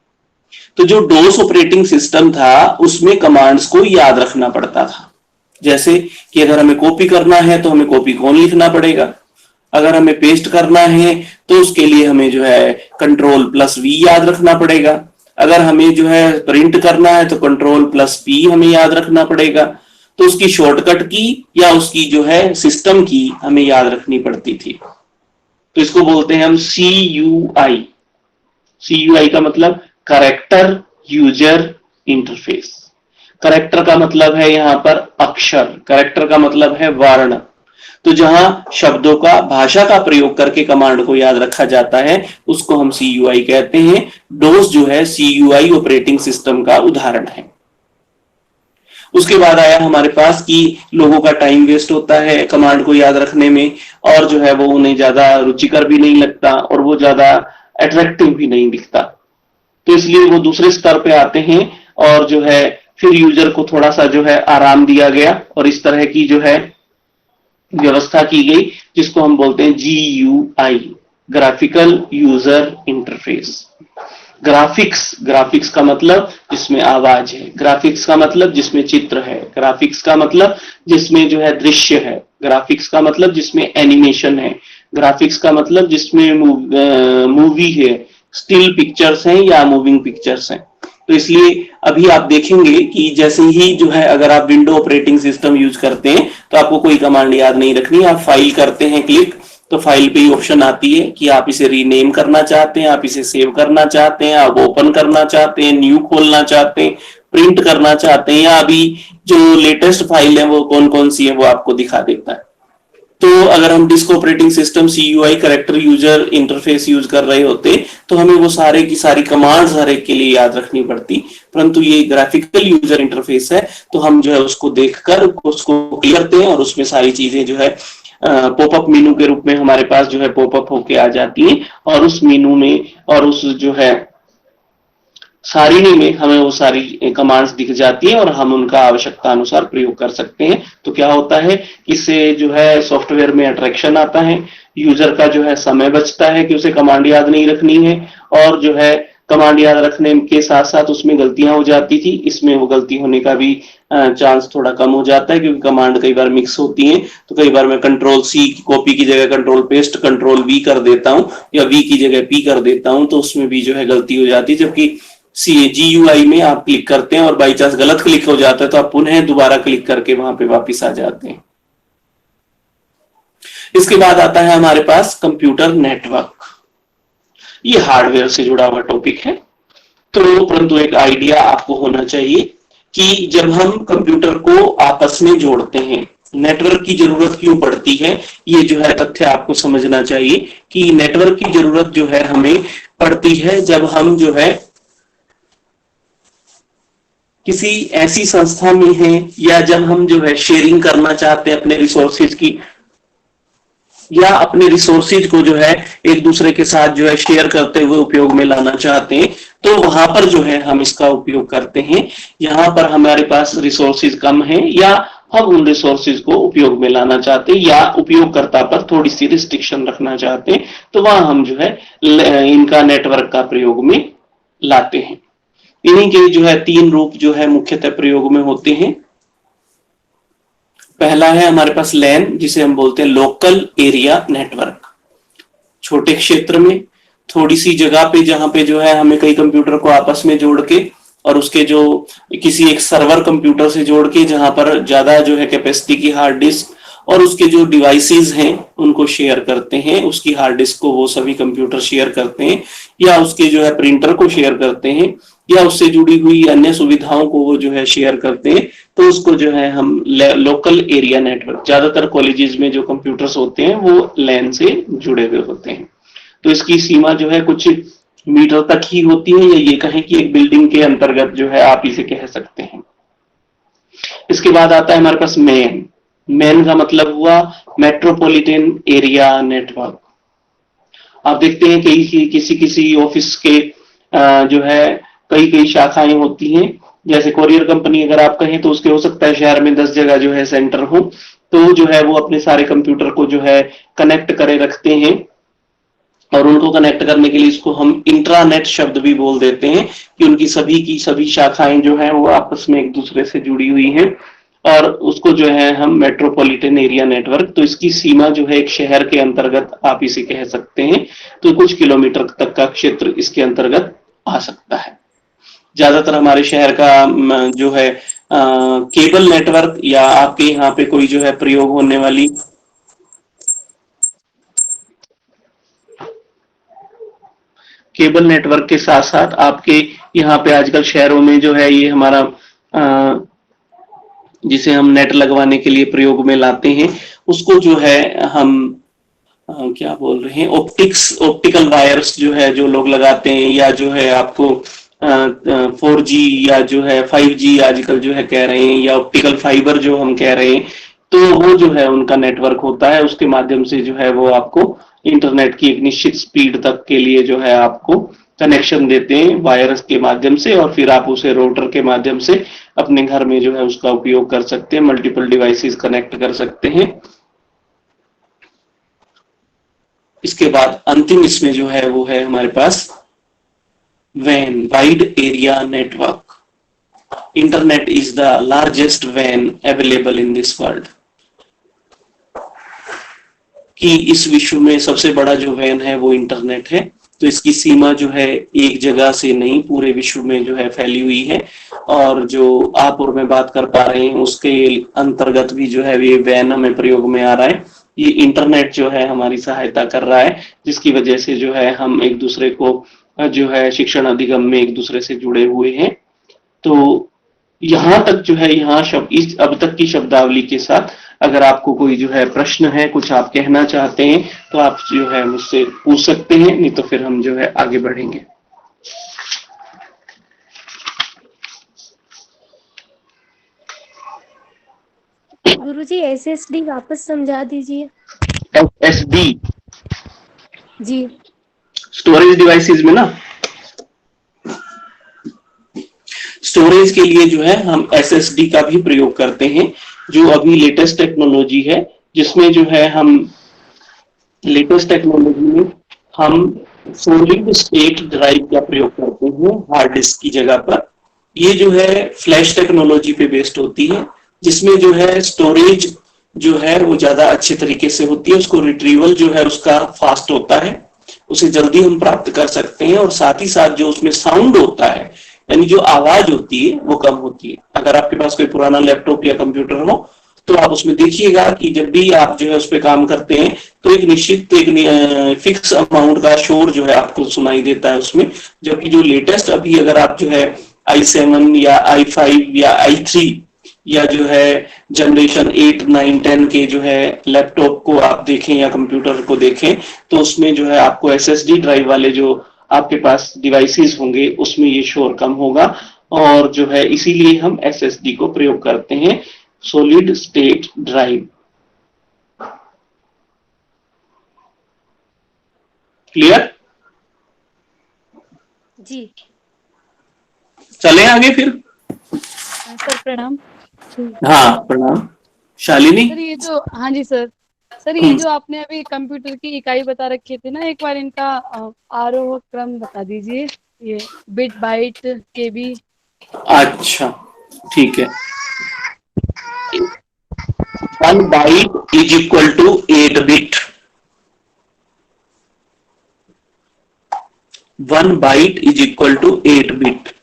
तो जो डोस ऑपरेटिंग सिस्टम था उसमें कमांड्स को याद रखना पड़ता था। जैसे कि अगर हमें कॉपी करना है तो हमें कॉपी कौन लिखना पड़ेगा, अगर हमें पेस्ट करना है तो उसके लिए हमें जो है Ctrl+V याद रखना पड़ेगा, अगर हमें जो है प्रिंट करना है तो Ctrl+P हमें याद रखना पड़ेगा। तो उसकी शॉर्टकट की या उसकी जो है सिस्टम की हमें याद रखनी पड़ती थी। तो इसको बोलते हैं हम CUI। CUI का मतलब कैरेक्टर यूजर इंटरफेस। कैरेक्टर का मतलब है यहां पर अक्षर, कैरेक्टर का मतलब है वर्ण। तो जहां शब्दों का, भाषा का प्रयोग करके कमांड को याद रखा जाता है उसको हम CUI कहते हैं। डोस जो है CUI ऑपरेटिंग सिस्टम का उदाहरण है। उसके बाद आया हमारे पास कि लोगों का टाइम वेस्ट होता है कमांड को याद रखने में, और जो है वो उन्हें ज्यादा रुचिकर भी नहीं लगता और वो ज्यादा अट्रैक्टिव भी नहीं दिखता। तो इसलिए वो दूसरे स्तर पे आते हैं और जो है फिर यूजर को थोड़ा सा जो है आराम दिया गया और इस तरह की जो है व्यवस्था की गई जिसको हम बोलते हैं GUI, graphical user interface. Graphics का मतलब जिसमें आवाज है, ग्राफिक्स का मतलब जिसमें चित्र है, ग्राफिक्स का मतलब जिसमें जो है दृश्य है, ग्राफिक्स का मतलब जिसमें एनिमेशन है, ग्राफिक्स का मतलब जिसमें मूवी है, स्टिल पिक्चर्स हैं या मूविंग पिक्चर्स हैं। तो इसलिए अभी आप देखेंगे कि जैसे ही जो है अगर आप विंडो ऑपरेटिंग सिस्टम यूज करते हैं तो आपको कोई कमांड याद नहीं रखनी, आप फाइल करते हैं क्लिक तो फाइल पे ही ऑप्शन आती है कि आप इसे रीनेम करना चाहते हैं, आप इसे सेव करना चाहते हैं, आप ओपन करना चाहते हैं, न्यू खोलना चाहते हैं, प्रिंट करना चाहते हैं, या अभी जो लेटेस्ट फाइल है वो कौन कौन सी है वो आपको दिखा देता है। तो अगर हम disk operating system CUI character user interface use कर रहे होते तो हमें वो सारे की सारी कमांड्स हर एक के लिए याद रखनी पड़ती, परंतु ये ग्राफिकल यूजर इंटरफेस है तो हम जो है उसको देखकर उसको क्लियर करते हैं और उसमें सारी चीजें जो है पॉपअप मेनू के रूप में हमारे पास जो है पॉपअप होके आ जाती हैं और उस मेनू में और उस जो है सारिणी में हमें वो सारी कमांड्स दिख जाती है और हम उनका आवश्यकता अनुसार प्रयोग कर सकते हैं। तो क्या होता है, इससे जो है सॉफ्टवेयर में अट्रैक्शन आता है, यूजर का जो है समय बचता है कि उसे कमांड याद नहीं रखनी है, और जो है कमांड याद रखने के साथ साथ उसमें गलतियां हो जाती थी, इसमें वो गलती होने का भी चांस थोड़ा कम हो जाता है, क्योंकि कमांड कई बार मिक्स होती हैं। तो कई बार मैं कंट्रोल सी कॉपी की जगह कंट्रोल पेस्ट कंट्रोल वी कर देता हूं, या वी की जगह पी कर देता हूं, तो उसमें भी जो है गलती हो जाती है। जबकि GUI में आप क्लिक करते हैं और बाई चांस गलत क्लिक हो जाता है, तो आप पुनः दोबारा क्लिक करके वहां पे वापिस आ जाते हैं। इसके बाद आता है हमारे पास कंप्यूटर नेटवर्क। ये हार्डवेयर से जुड़ा हुआ टॉपिक है, तो परंतु एक आइडिया आपको होना चाहिए कि जब हम कंप्यूटर को आपस में जोड़ते हैं, नेटवर्क की जरूरत क्यों पड़ती है, ये जो है तथ्य आपको समझना चाहिए कि नेटवर्क की जरूरत जो है हमें पड़ती है जब हम जो है किसी ऐसी संस्था में हैं, या जब हम जो है शेयरिंग करना चाहते हैं अपने रिसोर्सेज की, या अपने रिसोर्सेज को जो है एक दूसरे के साथ जो है शेयर करते हुए उपयोग में लाना चाहते हैं, तो वहां पर जो है हम इसका उपयोग करते हैं। यहाँ पर हमारे पास रिसोर्सेज कम है, या हम उन रिसोर्सेज को उपयोग में लाना चाहते हैं, या उपयोगकर्ता पर थोड़ी सी रिस्ट्रिक्शन रखना चाहते हैं, तो वहां हम जो है इनका नेटवर्क का प्रयोग में लाते हैं। इन्हीं के जो है 3 रूप जो है मुख्यतः प्रयोग में होते हैं। पहला है हमारे पास लैन, जिसे हम बोलते हैं लोकल एरिया नेटवर्क। छोटे क्षेत्र में थोड़ी सी जगह पे, जहां पे जो है हमें कई कंप्यूटर को आपस में जोड़ के और उसके जो किसी एक सर्वर कंप्यूटर से जोड़ के, जहां पर ज्यादा जो है कैपेसिटी की हार्ड डिस्क और उसके जो डिवाइसेस हैं उनको शेयर करते हैं, उसकी हार्ड डिस्क को वो सभी कंप्यूटर शेयर करते हैं, या उसके जो है प्रिंटर को शेयर करते हैं, या उससे जुड़ी हुई अन्य सुविधाओं को वो जो है शेयर करते हैं, तो उसको जो है हम लोकल एरिया नेटवर्क, ज्यादातर कॉलेजेस में जो कंप्यूटर्स होते हैं वो लैन से जुड़े हुए होते हैं। तो इसकी सीमा जो है कुछ मीटर तक ही होती है, या ये कहें कि एक बिल्डिंग के अंतर्गत जो है आप इसे कह सकते हैं। इसके बाद आता है हमारे पास मैन। मैन का मतलब हुआ मेट्रोपॉलिटन एरिया नेटवर्क। आप देखते हैं कि किसी किसी ऑफिस के जो है कई कई शाखाएं होती हैं। जैसे कोरियर कंपनी अगर आप कहें, तो उसके हो सकता है शहर में 10 जगह जो है सेंटर हो, तो जो है वो अपने सारे कंप्यूटर को जो है कनेक्ट करे रखते हैं, और उनको कनेक्ट करने के लिए इसको हम इंट्रानेट शब्द भी बोल देते हैं, कि उनकी सभी की सभी शाखाएं जो है वो आपस में एक दूसरे से जुड़ी हुई हैं, और उसको जो है हम मेट्रोपॉलिटन एरिया नेटवर्क, तो इसकी सीमा जो है एक शहर के अंतर्गत आप इसे कह सकते हैं, तो कुछ किलोमीटर तक का क्षेत्र इसके अंतर्गत आ सकता है। ज्यादातर हमारे शहर का जो है केबल नेटवर्क, या आपके यहाँ पे कोई जो है प्रयोग होने वाली केबल नेटवर्क के साथ साथ आपके यहाँ पे आजकल शहरों में जो है ये हमारा जिसे हम नेट लगवाने के लिए प्रयोग में लाते हैं, उसको जो है हम क्या बोल रहे हैं, ऑप्टिकल वायर्स जो है जो लोग लगाते हैं, या जो है आपको 4G या जो है 5G आजकल जो है कह रहे हैं, या ऑप्टिकल फाइबर जो हम कह रहे हैं, तो वो जो है उनका नेटवर्क होता है। उसके माध्यम से जो है वो आपको इंटरनेट की एक निश्चित स्पीड तक के लिए जो है आपको कनेक्शन देते हैं वायरस के माध्यम से, और फिर आप उसे राउटर के माध्यम से अपने घर में जो है उसका उपयोग कर सकते हैं, मल्टीपल डिवाइसेस कनेक्ट कर सकते हैं। इसके बाद अंतिम इसमें जो है वो है हमारे पास WAN, wide area network. Internet is the largest WAN available in this world, कि इस विश्व में सबसे बड़ा जो WAN है वो इंटरनेट है। तो इसकी सीमा जो है एक जगह से नहीं, पूरे विश्व में जो है फैली हुई है, और जो आप और मैं बात कर पा रहे हैं उसके अंतर्गत भी जो है ये WAN हमें प्रयोग में आ रहा है। ये इंटरनेट जो है हमारी सहायता कर रहा है, जिसकी वजह से जो है हम एक दूसरे को जो है शिक्षण अधिगम में एक दूसरे से जुड़े हुए हैं। तो यहां तक जो है यहाँ शब्द इस अब तक की शब्दावली के साथ अगर आपको कोई जो है प्रश्न है, कुछ आप कहना चाहते हैं, तो आप जो है मुझसे पूछ सकते हैं, नहीं तो फिर हम जो है आगे बढ़ेंगे। गुरुजी SSD वापस समझा दीजिए। SSD जी, स्टोरेज डिवाइसेस में ना, स्टोरेज के लिए जो है हम SSD का भी प्रयोग करते हैं, जो अभी लेटेस्ट टेक्नोलॉजी है, जिसमें जो है हम लेटेस्ट टेक्नोलॉजी में हम सॉलिड स्टेट ड्राइव का प्रयोग करते हैं हार्ड डिस्क की जगह पर। ये जो है फ्लैश टेक्नोलॉजी पे बेस्ड होती है, जिसमें जो है स्टोरेज जो है वो ज्यादा अच्छे तरीके से होती है, उसको रिट्रीवल जो है उसका फास्ट होता है, उसे जल्दी हम प्राप्त कर सकते हैं, और साथ ही साथ जो उसमें साउंड होता है यानी जो आवाज होती है वो कम होती है। अगर आपके पास कोई पुराना लैपटॉप या कंप्यूटर हो तो आप उसमें देखिएगा कि जब भी आप जो है उस पर काम करते हैं तो एक निश्चित एक फिक्स अमाउंट का शोर जो है आपको सुनाई देता है उसमें, जबकि जो लेटेस्ट अभी अगर आप जो है i7 या i5 या i3 या जो है जनरेशन 8, 9, 10 के जो है लैपटॉप को आप देखें या कंप्यूटर को देखें तो उसमें जो है आपको एसएसडी ड्राइव वाले जो आपके पास डिवाइसेस होंगे उसमें ये शोर कम होगा, और जो है इसीलिए हम एसएसडी को प्रयोग करते हैं, सॉलिड स्टेट ड्राइव। क्लियर? जी चले आगे फिर। सर प्रणाम। हाँ प्रणाम। शालिनी। सर ये जो, हाँ जी सर, सर ये जो आपने अभी कंप्यूटर की इकाई बता रखी थी ना, एक बार इनका आरोह क्रम बता दीजिए, ये बिट बाइट केबी। अच्छा ठीक है। 1 byte is equal to 8 bit। 1 byte is equal to 8 bit।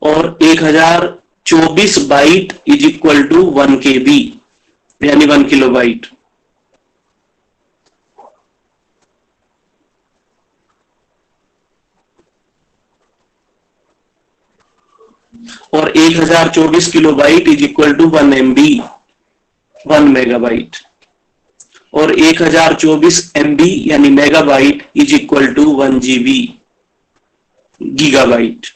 और 1024 byte is equal to 1 KB यानी 1 किलोबाइट। और 1024 kilobyte is equal to 1 MB 1 megabyte. और 1024 MB यानी megabyte is equal to 1 GB gigabyte.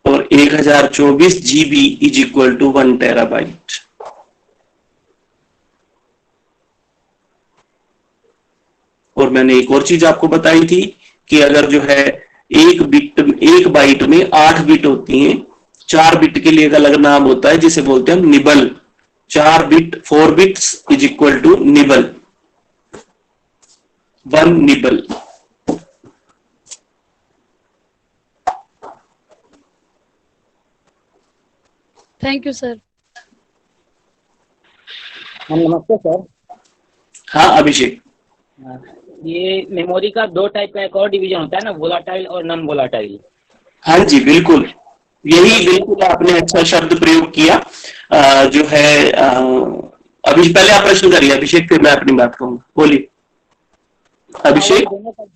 और 1024 GB is equal to 1 terabyte. और मैंने एक और चीज आपको बताई थी कि अगर जो है एक बाइट में 8 बिट होती हैं, 4 बिट के लिए एक अलग नाम होता है जिसे बोलते हैं nibble. 4 bits is equal to nibble, 1 nibble. Thank you sir. नमस्ते सर। हाँ अभिषेक। ये मेमोरी का 2 टाइप का एक और डिवीजन होता है ना, वोलाटाइल और नॉन वोलाटाइल। हाँ जी बिल्कुल, यही बिल्कुल आपने अच्छा शब्द प्रयोग किया। जो है अभी पहले आप प्रश्न करिए अभिषेक, फिर मैं अपनी बात कहूंगा। बोलिए अभिषेक।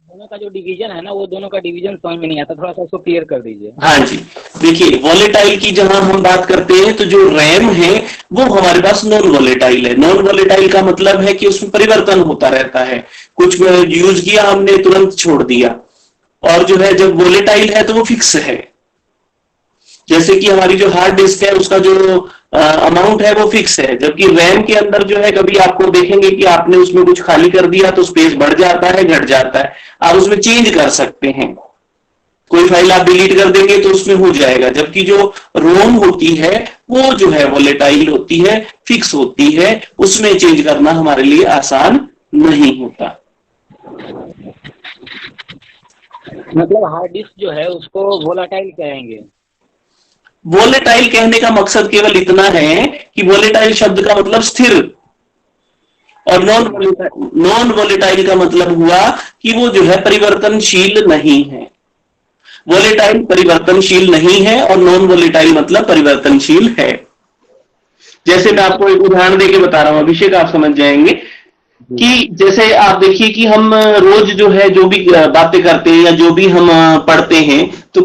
दोनों का जो डिवीजन है ना, वो दोनों का डिवीजन समझ में नहीं आता, थोड़ा सा उसको क्लियर कर दीजिए। हाँ जी देखिए, वॉलेटाइल की जहां हम बात करते हैं तो जो रैम है वो हमारे पास नॉन वॉलेटाइल है। नॉन वॉलेटाइल का मतलब है कि उसमें परिवर्तन होता रहता है, कुछ यूज किया हमने तुरंत छोड़ दिया। और जो है जब वॉलेटाइल है तो वो फिक्स है, जैसे कि हमारी जो हार्ड डिस्क है उसका जो अमाउंट है वो फिक्स है। जबकि रैम के अंदर जो है कभी आपको देखेंगे कि आपने उसमें कुछ खाली कर दिया तो स्पेस बढ़ जाता है, घट जाता है, आप उसमें चेंज कर सकते हैं। कोई फाइल आप डिलीट कर देंगे तो उसमें हो जाएगा। जबकि जो रोम होती है वो जो है वॉलेटाइल होती है, फिक्स होती है, उसमें चेंज करना हमारे लिए आसान नहीं होता। मतलब हार्ड डिस्क जो है उसको वोलाटाइल कहेंगे। वोलेटाइल कहने का मकसद केवल इतना है कि वोलेटाइल शब्द का मतलब स्थिर, और नॉन वोलेटाइल का मतलब हुआ कि वो जो है परिवर्तनशील नहीं है। वोलेटाइल परिवर्तनशील नहीं है और नॉन वोलेटाइल मतलब परिवर्तनशील है। जैसे मैं आपको एक उदाहरण देके बता रहा हूं अभिषेक, आप समझ जाएंगे कि जैसे आप देखिए कि हम रोज जो है जो भी बातें करते हैं या जो भी हम पढ़ते हैं तो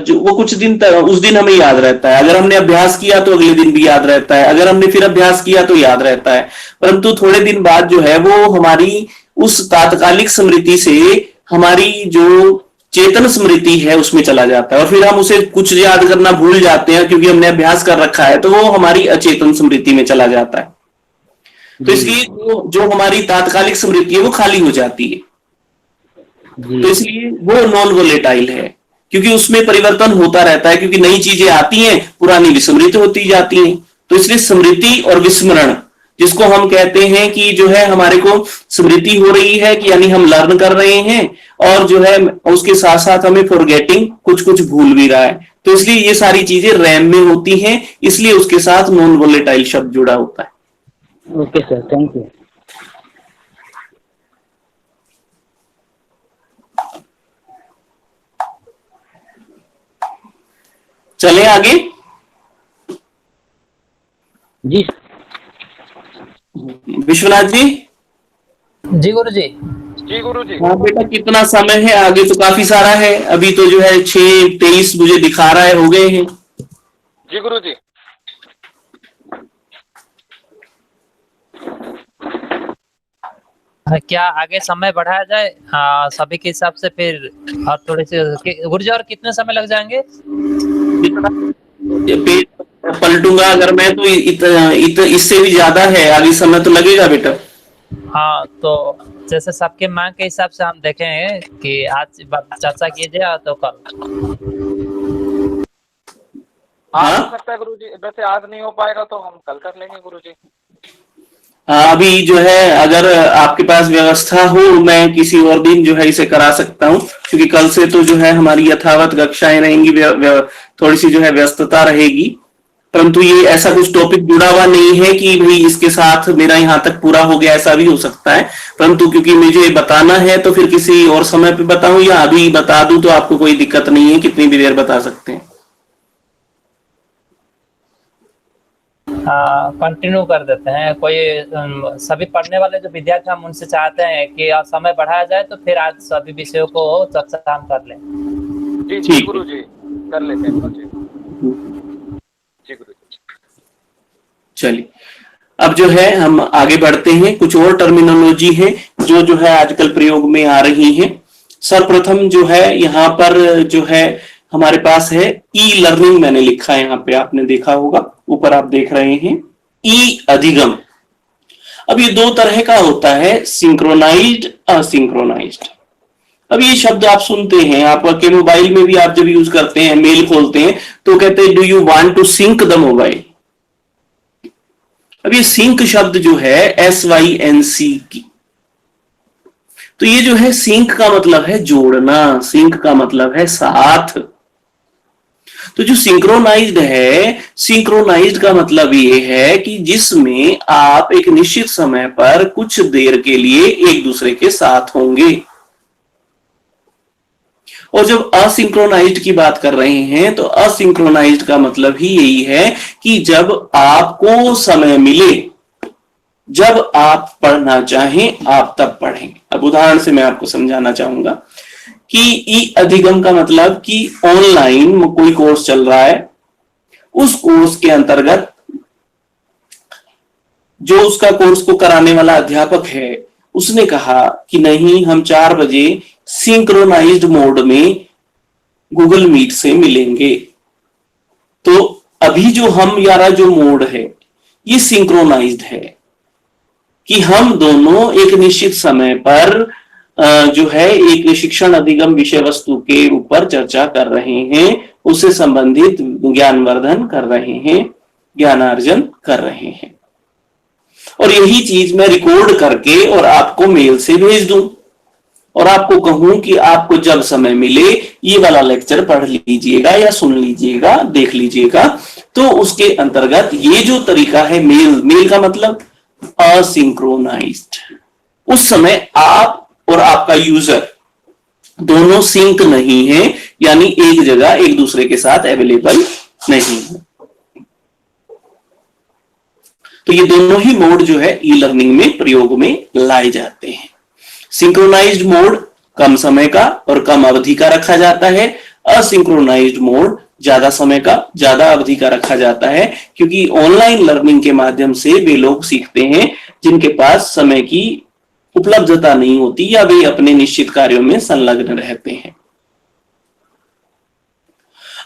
जो वो कुछ दिन तक उस दिन हमें याद रहता है। अगर हमने अभ्यास किया तो अगले दिन भी याद रहता है, अगर हमने फिर अभ्यास किया तो याद रहता है। परंतु थोड़े दिन बाद जो है वो हमारी उस तात्कालिक स्मृति से हमारी जो चेतन स्मृति है उसमें चला जाता है, और फिर हम उसे कुछ याद करना भूल जाते हैं क्योंकि हमने अभ्यास कर रखा है, तो वो हमारी अचेतन स्मृति में चला जाता है। तो इसलिए जो हमारी तात्कालिक स्मृति है वो खाली हो जाती है। तो इसलिए वो नॉन वोलेटाइल है, क्योंकि उसमें परिवर्तन होता रहता है, क्योंकि नई चीजें आती हैं, पुरानी विस्मृत होती जाती हैं। तो इसलिए स्मृति और विस्मरण जिसको हम कहते हैं कि जो है हमारे को स्मृति हो रही है, कि यानी हम लर्न कर रहे हैं, और जो है उसके साथ साथ हमें फॉरगेटिंग, कुछ कुछ भूल भी रहा है। तो इसलिए ये सारी चीजें रैम में होती हैं, इसलिए उसके साथ नॉन वोलेटाइल शब्द जुड़ा होता है। Okay sir, thank you. चलें आगे। जी विश्वनाथ जी। जी गुरु जी। जी गुरु जी। हाँ बेटा, कितना समय है आगे? तो काफी सारा है, अभी तो जो है 6:23 मुझे दिखा रहा है, हो गए हैं। जी गुरु जी। क्या आगे समय बढ़ाया जाए सभी के हिसाब से फिर, और थोड़े से गुरु जी और कितने समय लग जाएंगे? ये पेज पलटूंगा अगर मैं तो इससे भी ज्यादा है, आगे समय तो लगेगा बेटा। हाँ, तो जैसे सबके मांग के हिसाब से हम देखें कि आज चर्चा कीजिए तो कल। आज हाँ? हो सकता है गुरु जी, वैसे आज नहीं हो पाएगा तो हम कल कर लेंगे गुरु जी। अभी जो है अगर आपके पास व्यवस्था हो, मैं किसी और दिन जो है इसे करा सकता हूँ, क्योंकि कल से तो जो है हमारी यथावत कक्षाएं रहेंगी, थोड़ी सी जो है व्यस्तता रहेगी। परंतु ये ऐसा कुछ टॉपिक जुड़ा हुआ नहीं है कि भाई इसके साथ मेरा यहाँ तक पूरा हो गया, ऐसा भी हो सकता है। परंतु क्योंकि मुझे बताना है तो फिर किसी और समय पे बताऊं या अभी बता दूं तो आपको कोई दिक्कत नहीं है, कितनी भी देर बता सकते हैं। कंटिन्यू कर देते हैं। कोई सभी पढ़ने वाले जो विद्यार्थी, हम उनसे चाहते हैं कि समय बढ़ाया जाए, तो फिर आज सभी विषयों को चर्चा हम कर लें। जी जी गुरु जी, कर लेते हैं गुरु जी। जी गुरु जी। चलिए, अब जो है हम आगे बढ़ते हैं। कुछ और टर्मिनोलॉजी है जो है आजकल प्रयोग में आ रही है। सर्वप्रथम जो है यहाँ पर जो है हमारे पास है ई लर्निंग, मैंने लिखा है यहाँ पे, आपने देखा होगा, ऊपर आप देख रहे हैं ई अधिगम। अब ये दो तरह का होता है, सिंक्रोनाइज्ड, असिंक्रोनाइज्ड। अब ये शब्द आप सुनते हैं, आपके मोबाइल में भी आप जब यूज करते हैं, मेल खोलते हैं तो कहते हैं do you want to sync the mobile. अब ये सिंक शब्द जो है SYNC की, तो ये जो है सिंक का मतलब है जोड़ना, सिंक का मतलब है साथ। तो जो सिंक्रोनाइज्ड है, सिंक्रोनाइज्ड का मतलब ये है कि जिसमें आप एक निश्चित समय पर कुछ देर के लिए एक दूसरे के साथ होंगे। और जब असिंक्रोनाइज्ड की बात कर रहे हैं तो असिंक्रोनाइज्ड का मतलब ही यही है कि जब आपको समय मिले, जब आप पढ़ना चाहें आप तब पढ़ेंगे। अब उदाहरण से मैं आपको समझाना चाहूंगा कि ई अधिगम का मतलब कि ऑनलाइन कोई कोर्स चल रहा है, उस कोर्स के अंतर्गत जो उसका कोर्स को कराने वाला अध्यापक है उसने कहा कि नहीं, हम 4 बजे सिंक्रोनाइज्ड मोड में गूगल मीट से मिलेंगे। तो अभी जो हम यारा जो मोड है ये सिंक्रोनाइज्ड है कि हम दोनों एक निश्चित समय पर जो है एक शिक्षण अधिगम विषय वस्तु के ऊपर चर्चा कर रहे हैं, उससे संबंधित ज्ञानवर्धन कर रहे हैं, ज्ञानार्जन कर रहे हैं। और यही चीज मैं रिकॉर्ड करके और आपको मेल से भेज दूं और आपको कहूं कि आपको जब समय मिले ये वाला लेक्चर पढ़ लीजिएगा या सुन लीजिएगा, देख लीजिएगा। तो उसके अंतर्गत ये जो तरीका है मेल का मतलब असिंक्रोनाइज्ड, उस समय आप और आपका यूजर दोनों सिंक नहीं है, यानी एक जगह एक दूसरे के साथ अवेलेबल नहीं है। तो ये दोनों ही मोड जो है ई लर्निंग में प्रयोग में लाए जाते हैं। सिंक्रोनाइज्ड मोड कम समय का और कम अवधि का रखा जाता है, असिंक्रोनाइज्ड मोड ज्यादा समय का, ज्यादा अवधि का रखा जाता है, क्योंकि ऑनलाइन लर्निंग के माध्यम से वे लोग सीखते हैं जिनके पास समय की उपलब्धता नहीं होती या वे अपने निश्चित कार्यों में संलग्न रहते हैं।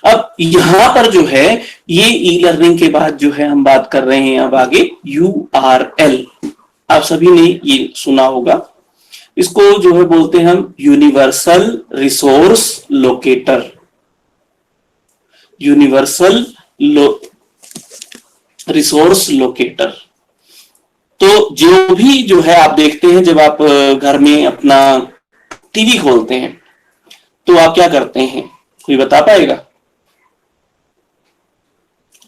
अब यहां पर जो है ये ई लर्निंग के बाद जो है हम बात कर रहे हैं अब आगे URL। आप सभी ने ये सुना होगा, इसको जो है बोलते हैं हम universal resource locator. Universal resource locator तो जो भी जो है आप देखते हैं, जब आप घर में अपना टीवी खोलते हैं तो आप क्या करते हैं, कोई बता पाएगा?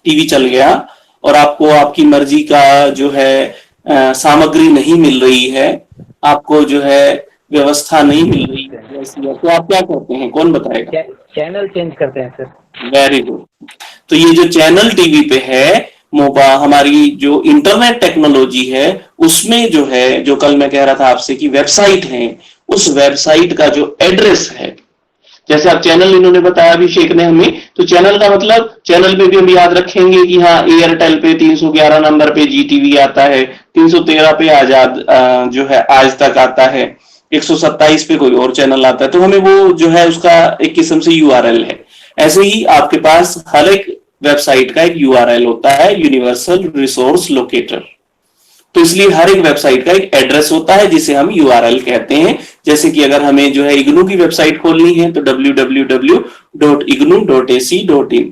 टीवी चल गया और आपको आपकी मर्जी का जो है सामग्री नहीं मिल रही है, आपको जो है व्यवस्था नहीं मिल रही है, तो आप क्या करते हैं, कौन बताएगा? चैनल चेंज करते हैं सर। Very good. तो ये जो चैनल टीवी पे है, हमारी जो इंटरनेट टेक्नोलॉजी है उसमें जो है, जो कल मैं कह रहा था आपसे कि वेबसाइट है, उस वेबसाइट का जो एड्रेस है, जैसे आप चैनल इन्होंने बताया अभिषेक ने हमें, तो चैनल का मतलब चैनल में भी हम याद रखेंगे कि हाँ एयरटेल पे 311 नंबर पे जीटीवी आता है, 313 पे आजाद जो है आज तक आता है, 127 पे कोई और चैनल आता है, तो हमें वो जो है उसका एक किस्म से यूआरएल है। ऐसे ही आपके पास हर एक वेबसाइट का एक यूआरएल होता है, यूनिवर्सल रिसोर्स लोकेटर। तो इसलिए हर एक वेबसाइट का एक एड्रेस होता है जिसे हम यूआरएल कहते हैं। जैसे कि अगर हमें जो है इग्नू की वेबसाइट खोलनी है तो www.ignu.ac.in।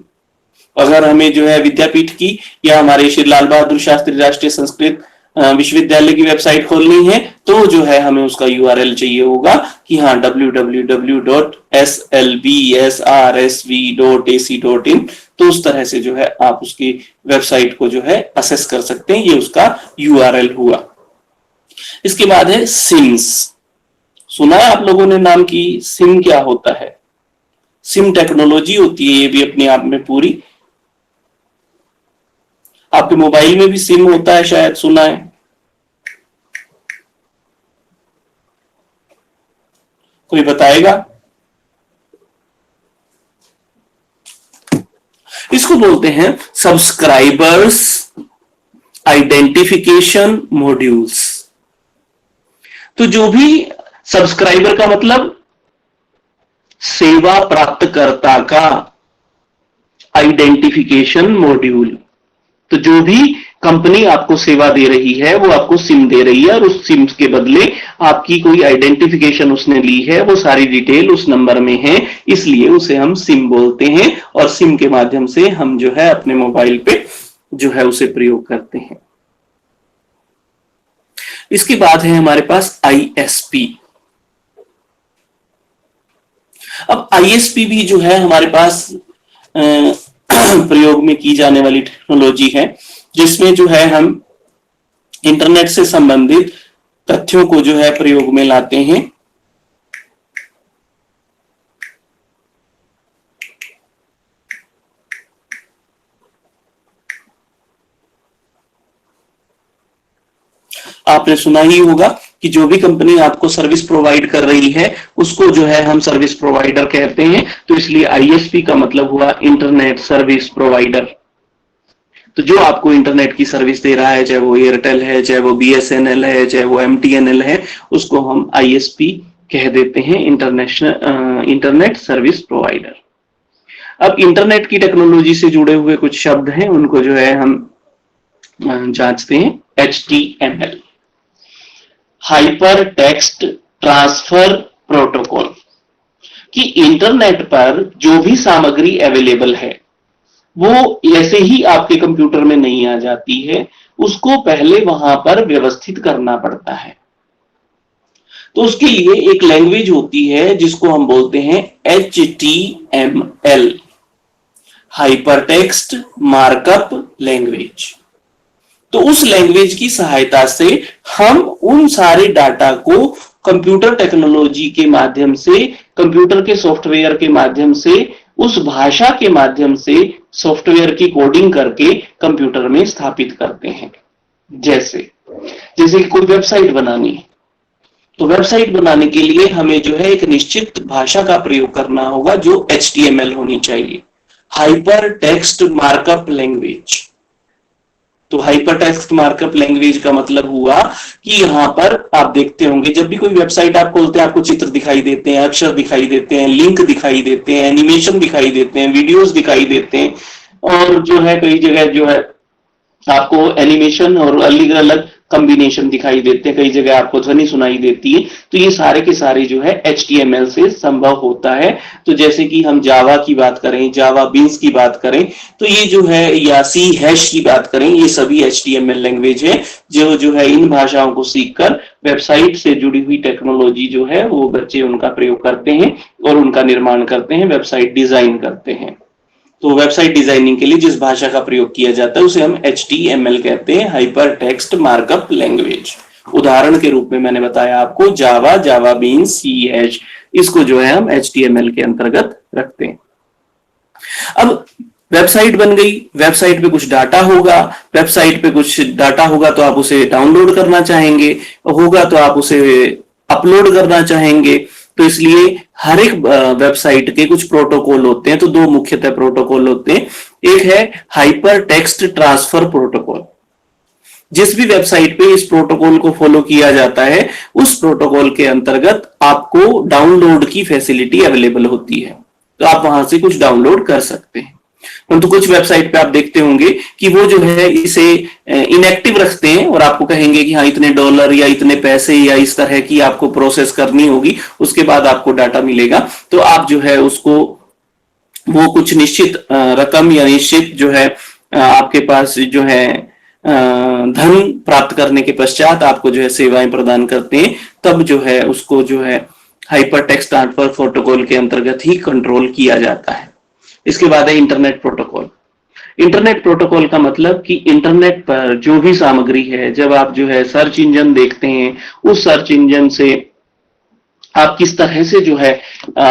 अगर हमें जो है विद्यापीठ की या हमारे श्री लाल बहादुर शास्त्री राष्ट्रीय संस्कृत विश्वविद्यालय की वेबसाइट खोलनी है तो जो है हमें उसका यूआरएल चाहिए होगा कि हाँ www.slbsrsv.ac.in। तो उस तरह से जो है आप उसकी वेबसाइट को जो है असेस कर सकते हैं, ये उसका यूआरएल हुआ। इसके बाद है सिम्स। सुना है आप लोगों ने नाम की सिम क्या होता है? सिम टेक्नोलॉजी होती है ये भी अपने आप में पूरी। आपके मोबाइल में भी सिम होता है, शायद सुना है। कोई बताएगा? इसको बोलते हैं सब्सक्राइबर्स आइडेंटिफिकेशन मॉड्यूल्स। तो जो भी सब्सक्राइबर का मतलब सेवा प्राप्तकर्ता का आइडेंटिफिकेशन मॉड्यूल। तो जो भी कंपनी आपको सेवा दे रही है वो आपको सिम दे रही है और उस सिम के बदले आपकी कोई आइडेंटिफिकेशन उसने ली है, वो सारी डिटेल उस नंबर में है, इसलिए उसे हम सिम बोलते हैं। और सिम के माध्यम से हम जो है अपने मोबाइल पे जो है उसे प्रयोग करते हैं। इसके बाद है हमारे पास आईएसपी। अब आईएसपी भी जो है हमारे पास प्रयोग में की जाने वाली टेक्नोलॉजी है, जिसमें जो है हम इंटरनेट से संबंधित तथ्यों को जो है प्रयोग में लाते हैं। आपने सुना ही होगा कि जो भी कंपनी आपको सर्विस प्रोवाइड कर रही है उसको जो है हम सर्विस प्रोवाइडर कहते हैं। तो इसलिए आईएसपी का मतलब हुआ इंटरनेट सर्विस प्रोवाइडर। तो जो आपको इंटरनेट की सर्विस दे रहा है, चाहे वो एयरटेल है, चाहे वो बीएसएनएल है, चाहे वो एमटीएनएल है, उसको हम आईएसपी कह देते हैं, इंटरनेट सर्विस प्रोवाइडर। अब इंटरनेट की टेक्नोलॉजी से जुड़े हुए कुछ शब्द हैं, उनको जो है हम जांचते हैं। HTML, hyper text transfer protocol, कि इंटरनेट पर जो भी सामग्री अवेलेबल है वो ऐसे ही आपके कंप्यूटर में नहीं आ जाती है, उसको पहले वहां पर व्यवस्थित करना पड़ता है। तो उसके लिए एक लैंग्वेज होती है जिसको हम बोलते हैं HTML, hyper text markup language. तो उस लैंग्वेज की सहायता से हम उन सारे डाटा को कंप्यूटर टेक्नोलॉजी के माध्यम से, कंप्यूटर के सॉफ्टवेयर के माध्यम से, उस भाषा के माध्यम से सॉफ्टवेयर की कोडिंग करके कंप्यूटर में स्थापित करते हैं। जैसे कि कोई वेबसाइट बनानी है, तो वेबसाइट बनाने के लिए हमें जो है एक निश्चित भाषा का प्रयोग करना होगा जो HTML होनी चाहिए, हाइपर टेक्स्ट मार्कअप लैंग्वेज। तो हाइपर टेक्स्ट मार्कअप लैंग्वेज का मतलब हुआ कि यहां पर आप देखते होंगे जब भी कोई वेबसाइट आप खोलते हैं आपको चित्र दिखाई देते हैं, अक्षर दिखाई देते हैं, लिंक दिखाई देते हैं, एनिमेशन दिखाई देते हैं, वीडियोस दिखाई देते हैं, और जो है कई जगह जो है आपको एनिमेशन और अलग अलग कॉम्बिनेशन दिखाई देते हैं, कई जगह आपको ध्वनि सुनाई देती है, तो ये सारे के सारे जो है HTML से संभव होता है। तो जैसे कि हम जावा की बात करें, जावा बीन्स की बात करें, तो ये जो है, या सी हैश की बात करें, ये सभी HTML लैंग्वेज है जो है इन भाषाओं को सीखकर वेबसाइट से जुड़ी हुई टेक्नोलॉजी जो है वो बच्चे उनका प्रयोग करते हैं और उनका निर्माण करते हैं, वेबसाइट डिजाइन करते हैं। तो वेबसाइट डिजाइनिंग के लिए जिस भाषा का प्रयोग किया जाता है उसे हम HTML कहते हैं, हाइपर टेक्स्ट मार्कअप लैंग्वेज। उदाहरण के रूप में मैंने बताया आपको जावा, जावा बीन्स, सी हैश, इसको जो है हम HTML के अंतर्गत रखते हैं। अब वेबसाइट बन गई, वेबसाइट पे कुछ डाटा होगा, वेबसाइट पे कुछ डाटा होगा तो आप उसे डाउनलोड करना चाहेंगे, होगा तो आप उसे अपलोड करना चाहेंगे। तो इसलिए हर एक वेबसाइट के कुछ प्रोटोकॉल होते हैं, तो दो मुख्यतः प्रोटोकॉल होते हैं। एक है हाइपर टेक्स्ट ट्रांसफर प्रोटोकॉल। जिस भी वेबसाइट पे इस प्रोटोकॉल को फॉलो किया जाता है उस प्रोटोकॉल के अंतर्गत आपको डाउनलोड की फैसिलिटी अवेलेबल होती है, तो आप वहां से कुछ डाउनलोड कर सकते हैं। परंतु कुछ वेबसाइट पे आप देखते होंगे कि वो जो है इसे इनएक्टिव रखते हैं और आपको कहेंगे कि हाँ इतने डॉलर या इतने पैसे या इस तरह की आपको प्रोसेस करनी होगी, उसके बाद आपको डाटा मिलेगा। तो आप जो है उसको वो कुछ निश्चित रकम या निश्चित जो है आपके पास जो है धन प्राप्त करने के पश्चात आपको जो है सेवाएं प्रदान करते हैं, तब जो है उसको जो है हाइपर टेक्स्ट ट्रांसफर प्रोटोकॉल के अंतर्गत ही कंट्रोल किया जाता है। इसके बाद है इंटरनेट प्रोटोकॉल। इंटरनेट प्रोटोकॉल का मतलब कि इंटरनेट पर जो भी सामग्री है, जब आप जो है सर्च इंजन देखते हैं, उस सर्च इंजन से आप किस तरह से जो है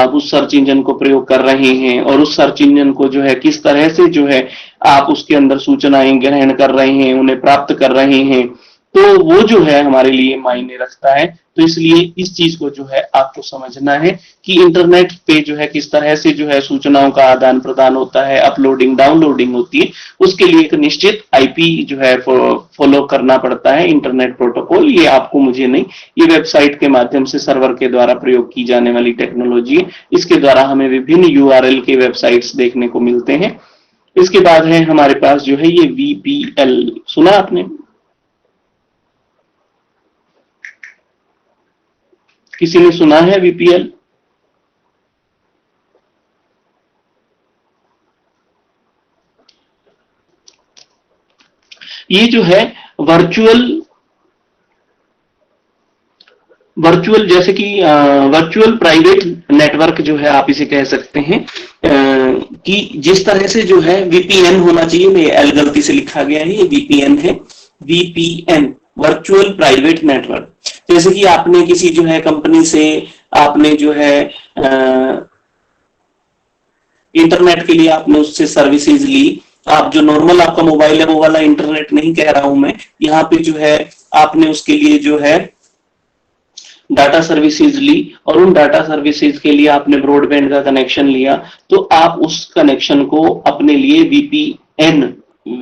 उस सर्च इंजन को प्रयोग कर रहे हैं और उस सर्च इंजन को जो है किस तरह से जो है आप उसके अंदर सूचनाएं ग्रहण कर रहे हैं, उन्हें प्राप्त कर रहे हैं, तो वो जो है हमारे लिए मायने रखता है। तो इसलिए इस चीज को जो है आपको समझना है कि इंटरनेट पे जो है किस तरह से जो है सूचनाओं का आदान प्रदान होता है, अपलोडिंग डाउनलोडिंग होती है, उसके लिए एक निश्चित IP जो है फॉलो करना पड़ता है, इंटरनेट प्रोटोकॉल। ये आपको मुझे नहीं, ये वेबसाइट के माध्यम से सर्वर के द्वारा प्रयोग की जाने वाली टेक्नोलॉजी है। इसके द्वारा हमें विभिन्न URL के वेबसाइट्स देखने को मिलते हैं। इसके बाद है हमारे पास जो है ये VPL, सुना आपने? किसी ने सुना है VPL? ये जो है वर्चुअल जैसे कि वर्चुअल प्राइवेट नेटवर्क जो है आप इसे कह सकते हैं, कि जिस तरह से जो है VPN होना चाहिए, मैं L गलती से लिखा गया है, ये VPN है, VPN वर्चुअल प्राइवेट नेटवर्क। जैसे कि आपने किसी जो है कंपनी से आपने जो है इंटरनेट के लिए आपने उससे सर्विसेज ली, आप जो नॉर्मल आपका मोबाइल है वो वाला इंटरनेट नहीं कह रहा हूं मैं, यहाँ पे जो है आपने उसके लिए जो है डाटा सर्विसेज ली और उन डाटा सर्विसेज के लिए आपने ब्रॉडबैंड का कनेक्शन लिया, तो आप उस कनेक्शन को अपने लिए VPN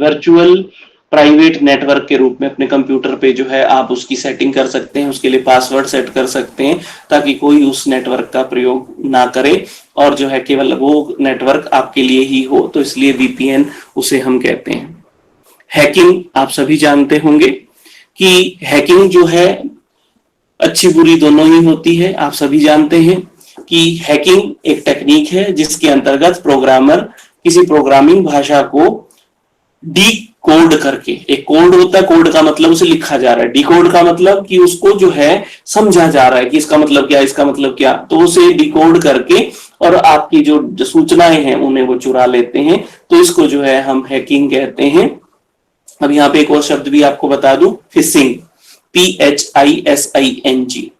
वर्चुअल प्राइवेट नेटवर्क के रूप में अपने कंप्यूटर पे जो है आप उसकी सेटिंग कर सकते हैं, उसके लिए पासवर्ड सेट कर सकते हैं ताकि कोई उस नेटवर्क का प्रयोग ना करे और जो है केवल वो नेटवर्क आपके लिए ही हो, तो इसलिए VPN उसे हम कहते हैं। हैकिंग आप सभी जानते होंगे कि हैकिंग जो है अच्छी बुरी दोनों ही होती है। आप सभी जानते हैं कि हैकिंग एक टेक्निक है जिसके अंतर्गत प्रोग्रामर किसी प्रोग्रामिंग भाषा को डिकोड करके, एक कोड होता है, कोड का मतलब उसे लिखा जा रहा है, डिकोड का मतलब कि उसको जो है समझा जा रहा है कि इसका मतलब क्या, इसका मतलब क्या, तो उसे डिकोड करके और आपकी जो सूचनाएं हैं उन्हें वो चुरा लेते हैं, तो इसको जो है हम हैकिंग कहते हैं। अब यहाँ पे एक और शब्द भी आपको बता दूं, फिशिंग, PHISING।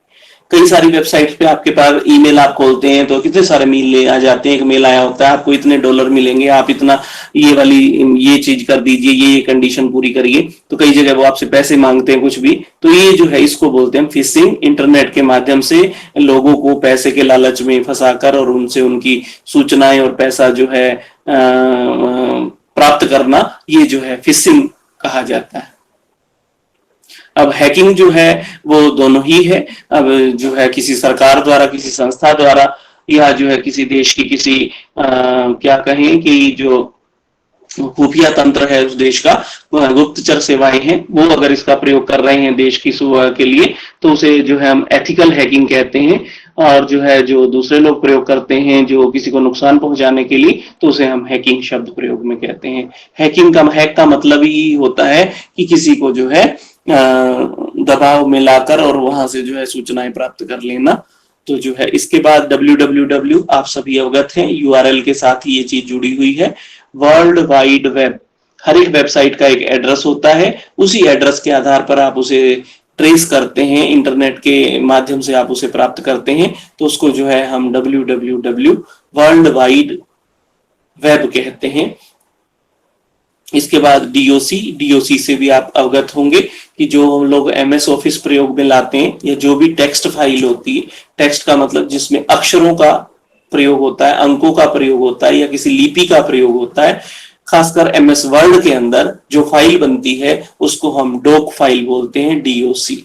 कई सारी वेबसाइट पे आपके पास ईमेल आप खोलते हैं तो कितने सारे मेल आ जाते हैं। एक मेल आया होता है आपको इतने डॉलर मिलेंगे, आप इतना ये चीज कर दीजिए, ये कंडीशन पूरी करिए, तो कई जगह वो आपसे पैसे मांगते हैं कुछ भी, तो ये जो है इसको बोलते हैं फिशिंग। इंटरनेट के माध्यम से लोगों को पैसे के लालच में फंसाकर और उनसे उनकी सूचनाएं और पैसा जो है प्राप्त करना, ये जो है फिशिंग कहा जाता है। अब हैकिंग जो है वो दोनों ही है। अब जो है किसी सरकार द्वारा, किसी संस्था द्वारा, या जो है किसी देश की किसी क्या कहें कि जो खुफिया तंत्र है उस देश का, गुप्तचर सेवाएं हैं, वो अगर इसका प्रयोग कर रहे हैं देश की सुविधा के लिए तो उसे जो है हम एथिकल हैकिंग कहते हैं। और जो है जो दूसरे लोग प्रयोग करते हैं जो किसी को नुकसान पहुंचाने के लिए, तो उसे हम हैकिंग शब्द प्रयोग में कहते हैं। हैक का मतलब ही होता है कि किसी को जो है दबाव में लाकर और वहां से जो है सूचनाएं प्राप्त कर लेना। तो जो है इसके बाद www आप सभी अवगत हैं, URL के साथ ही ये चीज जुड़ी हुई है। वर्ल्ड वाइड वेब, हर एक वेबसाइट का एक एड्रेस होता है, उसी एड्रेस के आधार पर आप उसे ट्रेस करते हैं, इंटरनेट के माध्यम से आप उसे प्राप्त करते हैं, तो उसको जो है हम www वर्ल्ड वाइड वेब कहते हैं। इसके बाद DOC से भी आप अवगत होंगे कि जो हम लोग MS ऑफिस प्रयोग में लाते हैं या जो भी टेक्स्ट फाइल होती है, टेक्स्ट का मतलब जिसमें अक्षरों का प्रयोग होता है, अंकों का प्रयोग होता है या किसी लिपि का प्रयोग होता है, खासकर MS वर्ड के अंदर जो फाइल बनती है उसको हम डॉक फाइल बोलते हैं, DOC।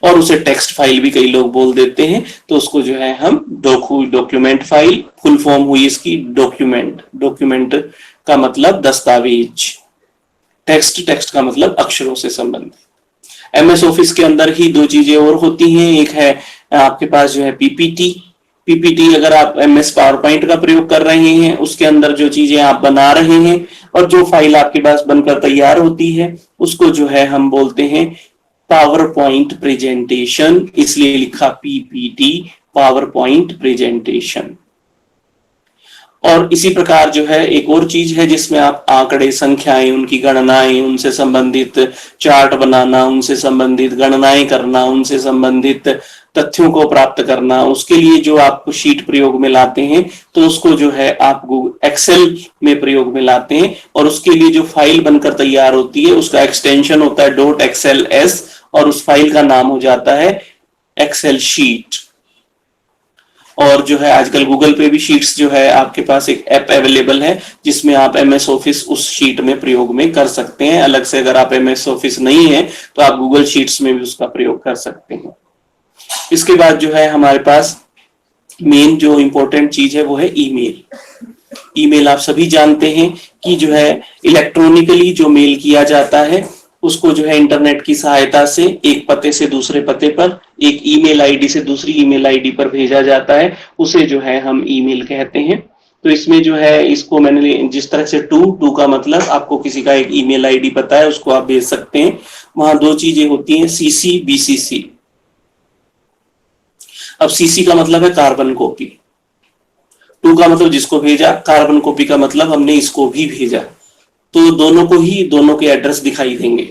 और उसे टेक्स्ट फाइल भी कई लोग बोल देते हैं, तो उसको जो है हम डॉक्यूमेंट फाइल, फुल फॉर्म हुई इसकी डॉक्यूमेंट का मतलब दस्तावेज, टेक्स्ट का मतलब अक्षरों से संबंधित। MS ऑफिस के अंदर ही दो चीजें और होती हैं, एक है आपके पास जो है PPT अगर आप MS पावर पॉइंट का प्रयोग कर रहे हैं, उसके अंदर जो चीजें आप बना रहे हैं और जो फाइल आपके पास बनकर तैयार होती है उसको जो है हम बोलते हैं पावर पॉइंट प्रेजेंटेशन, इसलिए लिखा PPT, पावर पॉइंट प्रेजेंटेशन। और इसी प्रकार जो है एक और चीज है जिसमें आप आंकड़े, संख्याएं, उनकी गणनाएं, उनसे संबंधित चार्ट बनाना, उनसे संबंधित गणनाएं करना, उनसे संबंधित तथ्यों को प्राप्त करना, उसके लिए जो आप शीट प्रयोग में लाते हैं तो उसको जो है आप एक्सेल में प्रयोग में लाते हैं और उसके लिए जो फाइल बनकर तैयार होती है उसका एक्सटेंशन होता है .xls और उस फाइल का नाम हो जाता है एक्सेल शीट। और जो है आजकल गूगल पे भी शीट्स जो है आपके पास एक ऐप अवेलेबल है जिसमें आप MS ऑफिस उस शीट में प्रयोग में कर सकते हैं। अलग से अगर आप MS ऑफिस नहीं है तो आप गूगल शीट्स में भी उसका प्रयोग कर सकते हैं। इसके बाद जो है हमारे पास मेन जो इंपॉर्टेंट चीज है वो है ईमेल। आप सभी जानते हैं कि जो है इलेक्ट्रॉनिकली जो मेल किया जाता है उसको जो है इंटरनेट की सहायता से एक पते से दूसरे पते पर, एक ईमेल आईडी से दूसरी ईमेल आईडी पर भेजा जाता है, उसे जो है हम ईमेल कहते हैं। तो इसमें जो है इसको मैंने जिस तरह से टू का मतलब आपको किसी का एक ईमेल आईडी पता है उसको आप भेज सकते हैं। वहां दो चीजें होती हैं, CC BCC। अब CC का मतलब है कार्बन कॉपी, टू का मतलब जिसको भेजा, कार्बन कॉपी का मतलब हमने इसको भी भेजा, तो दोनों के एड्रेस दिखाई देंगे।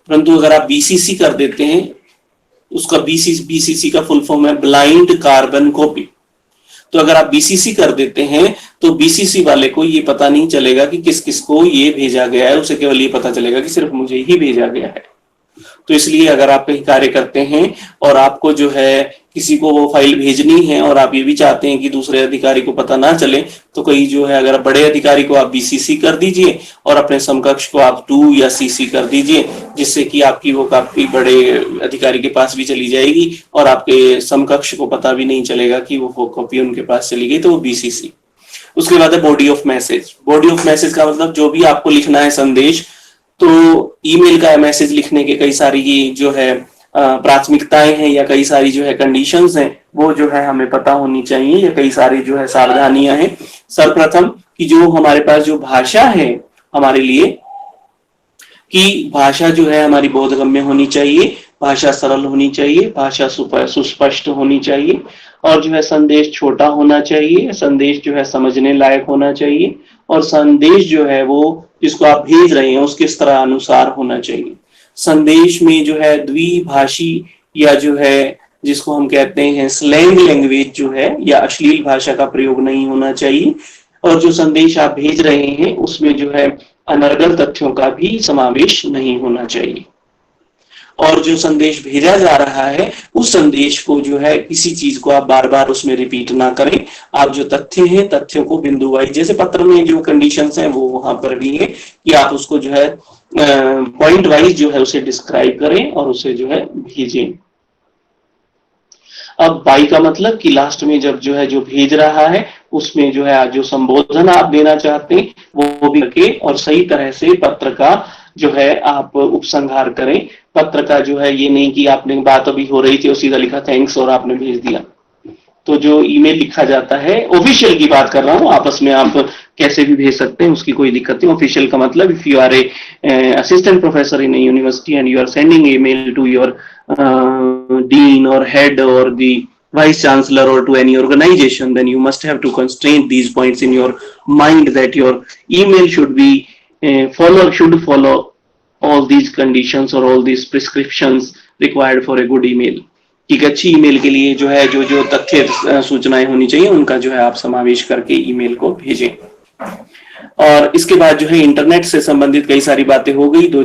परंतु अगर आप BCC कर देते हैं, उसका BCC का फुल फॉर्म है ब्लाइंड कार्बन कॉपी। तो अगर आप BCC कर देते हैं तो BCC वाले को ये पता नहीं चलेगा कि किस किस को ये भेजा गया है, उसे केवल ये पता चलेगा कि सिर्फ मुझे ही भेजा गया है। तो इसलिए अगर आप कहीं कार्य करते हैं और आपको जो है किसी को वो फाइल भेजनी है और आप ये भी चाहते हैं कि दूसरे अधिकारी को पता ना चले, तो कहीं जो है अगर बड़े अधिकारी को आप BCC कर दीजिए और अपने समकक्ष को आप 2 या CC कर दीजिए, जिससे कि आपकी वो काफी बड़े अधिकारी के पास भी चली जाएगी और आपके समकक्ष को पता भी नहीं चलेगा कि वो कॉपी उनके पास चली गई, तो वो BCC। उसके बाद है body of message. Body of message का मतलब जो भी आपको लिखना है संदेश, तो ईमेल का मैसेज लिखने के कई सारी जो है प्राथमिकताएं हैं या कई सारी जो है कंडीशंस हैं, वो जो है हमें पता होनी चाहिए, या कई सारी जो है सावधानियां हैं। सर्वप्रथम कि जो हमारे पास जो भाषा है हमारे लिए, कि भाषा जो है हमारी बोधगम्य होनी चाहिए, भाषा सरल होनी चाहिए, भाषा सुस्पष्ट होनी चाहिए, और जो है संदेश छोटा होना चाहिए, संदेश जो है समझने लायक होना चाहिए, और संदेश जो है वो जिसको आप भेज रहे हैं उसके स्तर अनुसार होना चाहिए। संदेश में जो है द्विभाषी या जो है जिसको हम कहते हैं स्लैंग लैंग्वेज जो है या अश्लील भाषा का प्रयोग नहीं होना चाहिए, और जो संदेश आप भेज रहे हैं उसमें जो है अनर्गल तथ्यों का भी समावेश नहीं होना चाहिए। और जो संदेश भेजा जा रहा है उस संदेश को जो है किसी चीज को आप बार बार उसमें रिपीट ना करें। आप जो तथ्य हैं तथ्यों को बिंदु वाइज, जैसे पत्र में जो कंडीशंस हैं वो वहां पर भी है कि आप उसको जो है पॉइंट वाइज जो है उसे डिस्क्राइब करें और उसे जो है भेजें। अब बाई का मतलब कि लास्ट में जब जो है जो भेज रहा है उसमें जो है जो संबोधन आप देना चाहते हैं वो भी करके और सही तरह से पत्र का जो है आप उपसंहार करें। पत्र का जो है ये नहीं कि आपने बात अभी हो रही थी और सीधा लिखा थैंक्स और आपने भेज दिया। तो जो ईमेल लिखा जाता है, ऑफिशियल की बात कर रहा हूं, आपस में आप कैसे भी भेज सकते हैं, उसकी कोई दिक्कत नहीं। ऑफिशियल का मतलब if you are a assistant professor in a university and you are sending email to your dean और हेड और the vice chancellor or to any organization, then you must have to constrain these points in your mind that your email should be follow all these conditions or all these prescriptions required for a good email। एक अच्छी email के लिए जो है जो तथ्य सूचनाएं होनी चाहिए उनका जो है आप समावेश करके ईमेल को भेजें। और इसके बाद जो है इंटरनेट से संबंधित कई सारी बातें हो गई। दो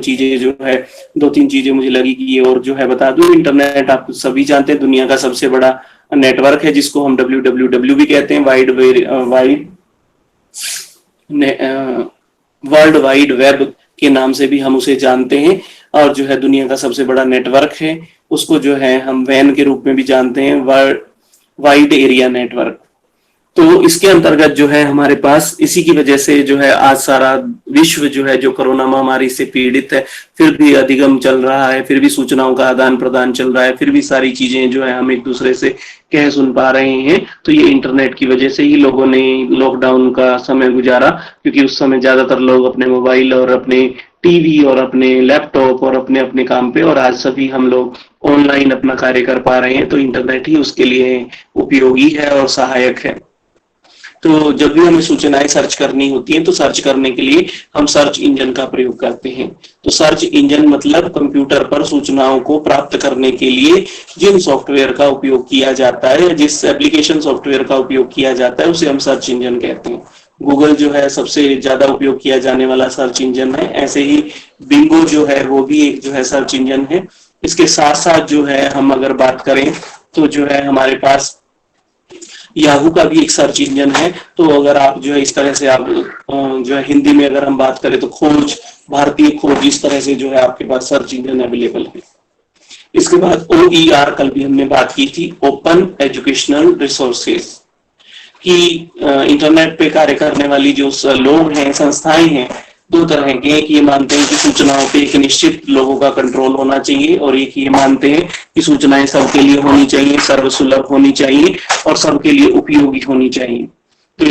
तीन चीजें मुझे लगी कि ये और जो है बता दूं। इंटरनेट आप सभी जानते हैं दुनिया का सबसे बड़ा नेटवर्क है जिसको हम WWW भी कहते हैं, वर्ल्ड वाइड वेब के नाम से भी हम उसे जानते हैं। और जो है दुनिया का सबसे बड़ा नेटवर्क है, उसको जो है हम वैन के रूप में भी जानते हैं, वाइड एरिया नेटवर्क। तो इसके अंतर्गत जो है हमारे पास इसी की वजह से जो है आज सारा विश्व जो है जो कोरोना महामारी से पीड़ित है, फिर भी अधिगम चल रहा है, फिर भी सूचनाओं का आदान प्रदान चल रहा है, फिर भी सारी चीजें जो है हम एक दूसरे से कह सुन पा रहे हैं। तो ये इंटरनेट की वजह से ही लोगों ने लॉकडाउन का समय गुजारा, क्योंकि उस समय ज्यादातर लोग अपने मोबाइल और अपने टीवी और अपने लैपटॉप और अपने अपने काम पे, और आज सभी हम लोग ऑनलाइन अपना कार्य कर पा रहे हैं। तो इंटरनेट ही उसके लिए उपयोगी है और सहायक है। तो जब भी हमें सूचनाएं सर्च करनी होती हैं तो सर्च करने के लिए हम सर्च इंजन का प्रयोग करते हैं। तो सर्च इंजन मतलब कंप्यूटर पर सूचनाओं को प्राप्त करने के लिए जिन सॉफ्टवेयर का उपयोग किया जाता है, जिस एप्लीकेशन सॉफ्टवेयर का उपयोग किया जाता है उसे हम सर्च इंजन कहते हैं। गूगल जो है सबसे ज्यादा उपयोग किया जाने वाला सर्च इंजन है। ऐसे ही बिंगो जो है वो भी एक जो है सर्च इंजन है। इसके साथ साथ जो है हम अगर बात करें तो जो है हमारे पास याहू का भी एक सर्च इंजन है। तो अगर आप जो है इस तरह से आप जो है हिंदी में अगर हम बात करें तो खोज, भारतीय खोज, इस तरह से जो है आपके पास सर्च इंजन अवेलेबल है। इसके बाद OER कल भी हमने बात की थी, ओपन एजुकेशनल रिसोर्सेज, कि इंटरनेट पे कार्य करने वाली जो लोग हैं, संस्थाएं हैं, दो तरह के। एक ये मानते हैं कि सूचनाओं पे एक निश्चित लोगों का कंट्रोल होना चाहिए, और एक ये मानते हैं कि सूचनाएं सबके लिए होनी चाहिए, सर्वसुलभ होनी चाहिए और सबके लिए उपयोगी होनी चाहिए। तो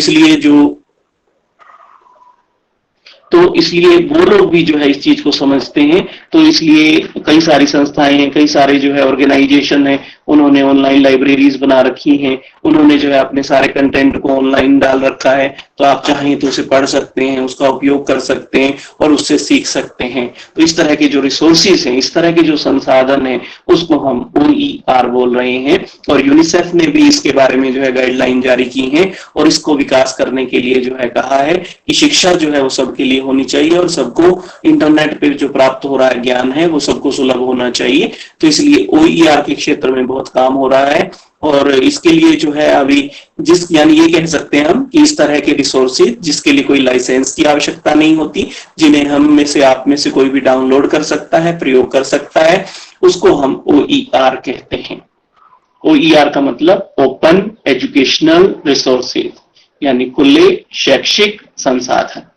इसलिए वो लोग भी जो है इस चीज को समझते हैं। तो इसलिए कई सारी संस्थाएं हैं, कई सारे जो है ऑर्गेनाइजेशन है, उन्होंने ऑनलाइन लाइब्रेरीज बना रखी हैं, उन्होंने जो है अपने सारे कंटेंट को ऑनलाइन डाल रखा है। तो आप चाहें तो उसे पढ़ सकते हैं, उसका उपयोग कर सकते हैं और उससे सीख सकते हैं। तो इस तरह के जो रिसोर्सेज हैं, इस तरह के जो संसाधन हैं, उसको हम OER बोल रहे हैं। और यूनिसेफ ने भी इसके बारे में जो है गाइडलाइन जारी की है और इसको विकास करने के लिए जो है कहा है कि शिक्षा जो है वो सबके लिए होनी चाहिए और सबको इंटरनेट पे जो प्राप्त हो रहा है ज्ञान है वो सबको सुलभ होना चाहिए। तो इसलिए OER के क्षेत्र में बहुत काम हो रहा है। और इसके लिए जो है अभी यानी ये कह सकते हैं हम कि इस तरह के रिसोर्सेज जिसके लिए कोई लाइसेंस की आवश्यकता नहीं होती, जिन्हें आप में से कोई भी डाउनलोड कर सकता है, प्रयोग कर सकता है, उसको हम OER कहते हैं। OER का मतलब ओपन एजुकेशनल रिसोर्सेज, यानी खुले शैक्षिक संसाधन,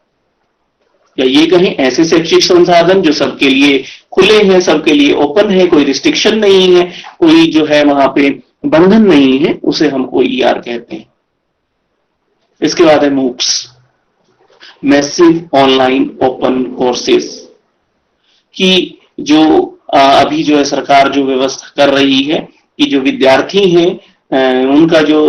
या ये कहें ऐसे शैक्षिक संसाधन जो सबके लिए खुले हैं, सबके लिए ओपन है, कोई रिस्ट्रिक्शन नहीं है, कोई जो है वहां पे बंधन नहीं है, उसे हम OER कहते हैं। इसके बाद है MOOCs, massive online open courses, कि जो अभी जो है सरकार जो व्यवस्था कर रही है कि जो विद्यार्थी हैं उनका जो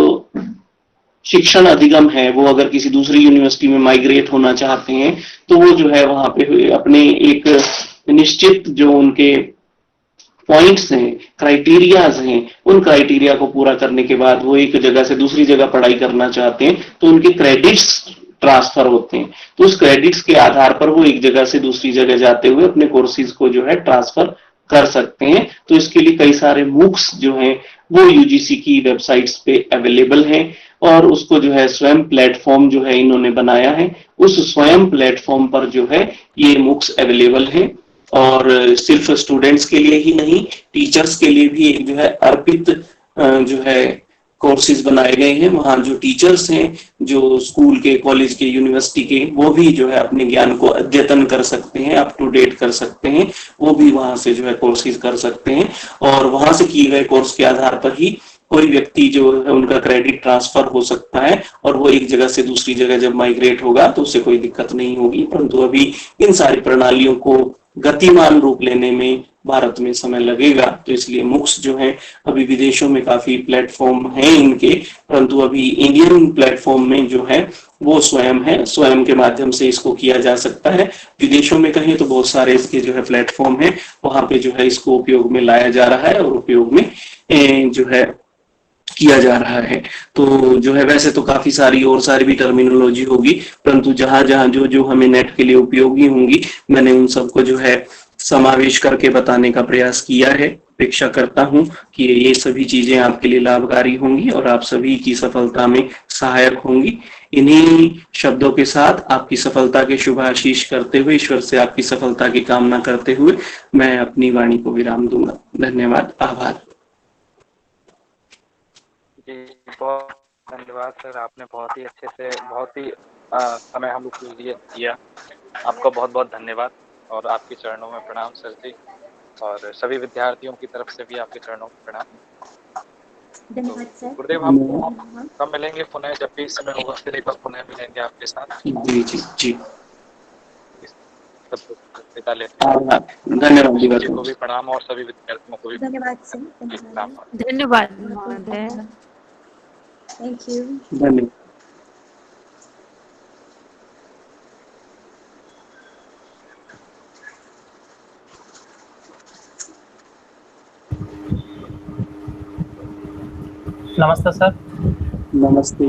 शिक्षण अधिगम है वो अगर किसी दूसरी यूनिवर्सिटी में माइग्रेट होना चाहते हैं तो वो जो है वहां पे अपने एक निश्चित जो उनके पॉइंट्स हैं, क्राइटेरियाज हैं, उन क्राइटेरिया को पूरा करने के बाद वो एक जगह से दूसरी जगह पढ़ाई करना चाहते हैं तो उनके क्रेडिट्स ट्रांसफर होते हैं। तो उस क्रेडिट्स के आधार पर वो एक जगह से दूसरी जगह जाते हुए अपने कोर्सेज को जो है ट्रांसफर कर सकते हैं। तो इसके लिए कई सारे MOOCs जो हैं वो UGC की वेबसाइट्स पे अवेलेबल हैं और उसको जो है स्वयं प्लेटफॉर्म जो है इन्होंने बनाया है। उस स्वयं प्लेटफॉर्म पर जो है ये MOOCs अवेलेबल है और सिर्फ स्टूडेंट्स के लिए ही नहीं, टीचर्स के लिए भी एक जो है अर्पित जो है कोर्सेज बनाए गए हैं। वहाँ जो टीचर्स हैं, जो स्कूल के, कॉलेज के, यूनिवर्सिटी के, वो भी जो है अपने ज्ञान को अद्यतन कर सकते हैं, अप टू डेट कर सकते हैं। वो भी वहां से जो है कोर्सेज कर सकते हैं और वहां से किए गए कोर्स के आधार पर ही कोई व्यक्ति जो है उनका क्रेडिट ट्रांसफर हो सकता है और वो एक जगह से दूसरी जगह जब माइग्रेट होगा तो उससे कोई दिक्कत नहीं होगी। परंतु अभी इन सारी प्रणालियों को गतिमान रूप लेने में भारत में समय लगेगा, तो इसलिए मुक्स जो है अभी विदेशों में काफी प्लेटफॉर्म हैं इनके, परंतु अभी इंडियन प्लेटफॉर्म में जो है वो स्वयं है, स्वयं के माध्यम से इसको किया जा सकता है। विदेशों में कहें तो बहुत सारे इसके जो है प्लेटफॉर्म है, वहां पे जो है इसको उपयोग में लाया जा रहा है और उपयोग में जो है किया जा रहा है। तो जो है वैसे तो काफी सारी और सारी भी टर्मिनोलॉजी होगी, परंतु जहां जहां जो जो हमें नेट के लिए उपयोगी होंगी, मैंने उन सबको जो है समावेश करके बताने का प्रयास किया है। अपेक्षा करता हूं कि ये सभी चीजें आपके लिए लाभकारी होंगी और आप सभी की सफलता में सहायक होंगी। इन्हीं शब्दों के साथ आपकी सफलता के शुभ आशीष करते हुए, ईश्वर से आपकी सफलता की कामना करते हुए मैं अपनी वाणी को विराम दूंगा। धन्यवाद, आभार। जी, बहुत धन्यवाद सर, आपने बहुत ही अच्छे से, बहुत ही समय हम लोग के लिए दिया। आपका बहुत बहुत धन्यवाद और आपके चरणों में प्रणाम सर जी, और सभी विद्यार्थियों की तरफ से भी आपके चरणों में प्रणाम। धन्यवाद सर। गुरुदेव, हम कब मिलेंगे पुनः, जब भी समय होगा फिर एक बार पुनः मिलेंगे आपके साथ। जी जी जी, तब तक विदा लेते हैं। आभार, धन्यवाद जी को भी प्रणाम और सभी विद्यार्थियों को भी धन्यवाद सर। प्रणाम। धन्यवाद महोदय। Thank you. धन्यवाद। नमस्ते सर। नमस्ते।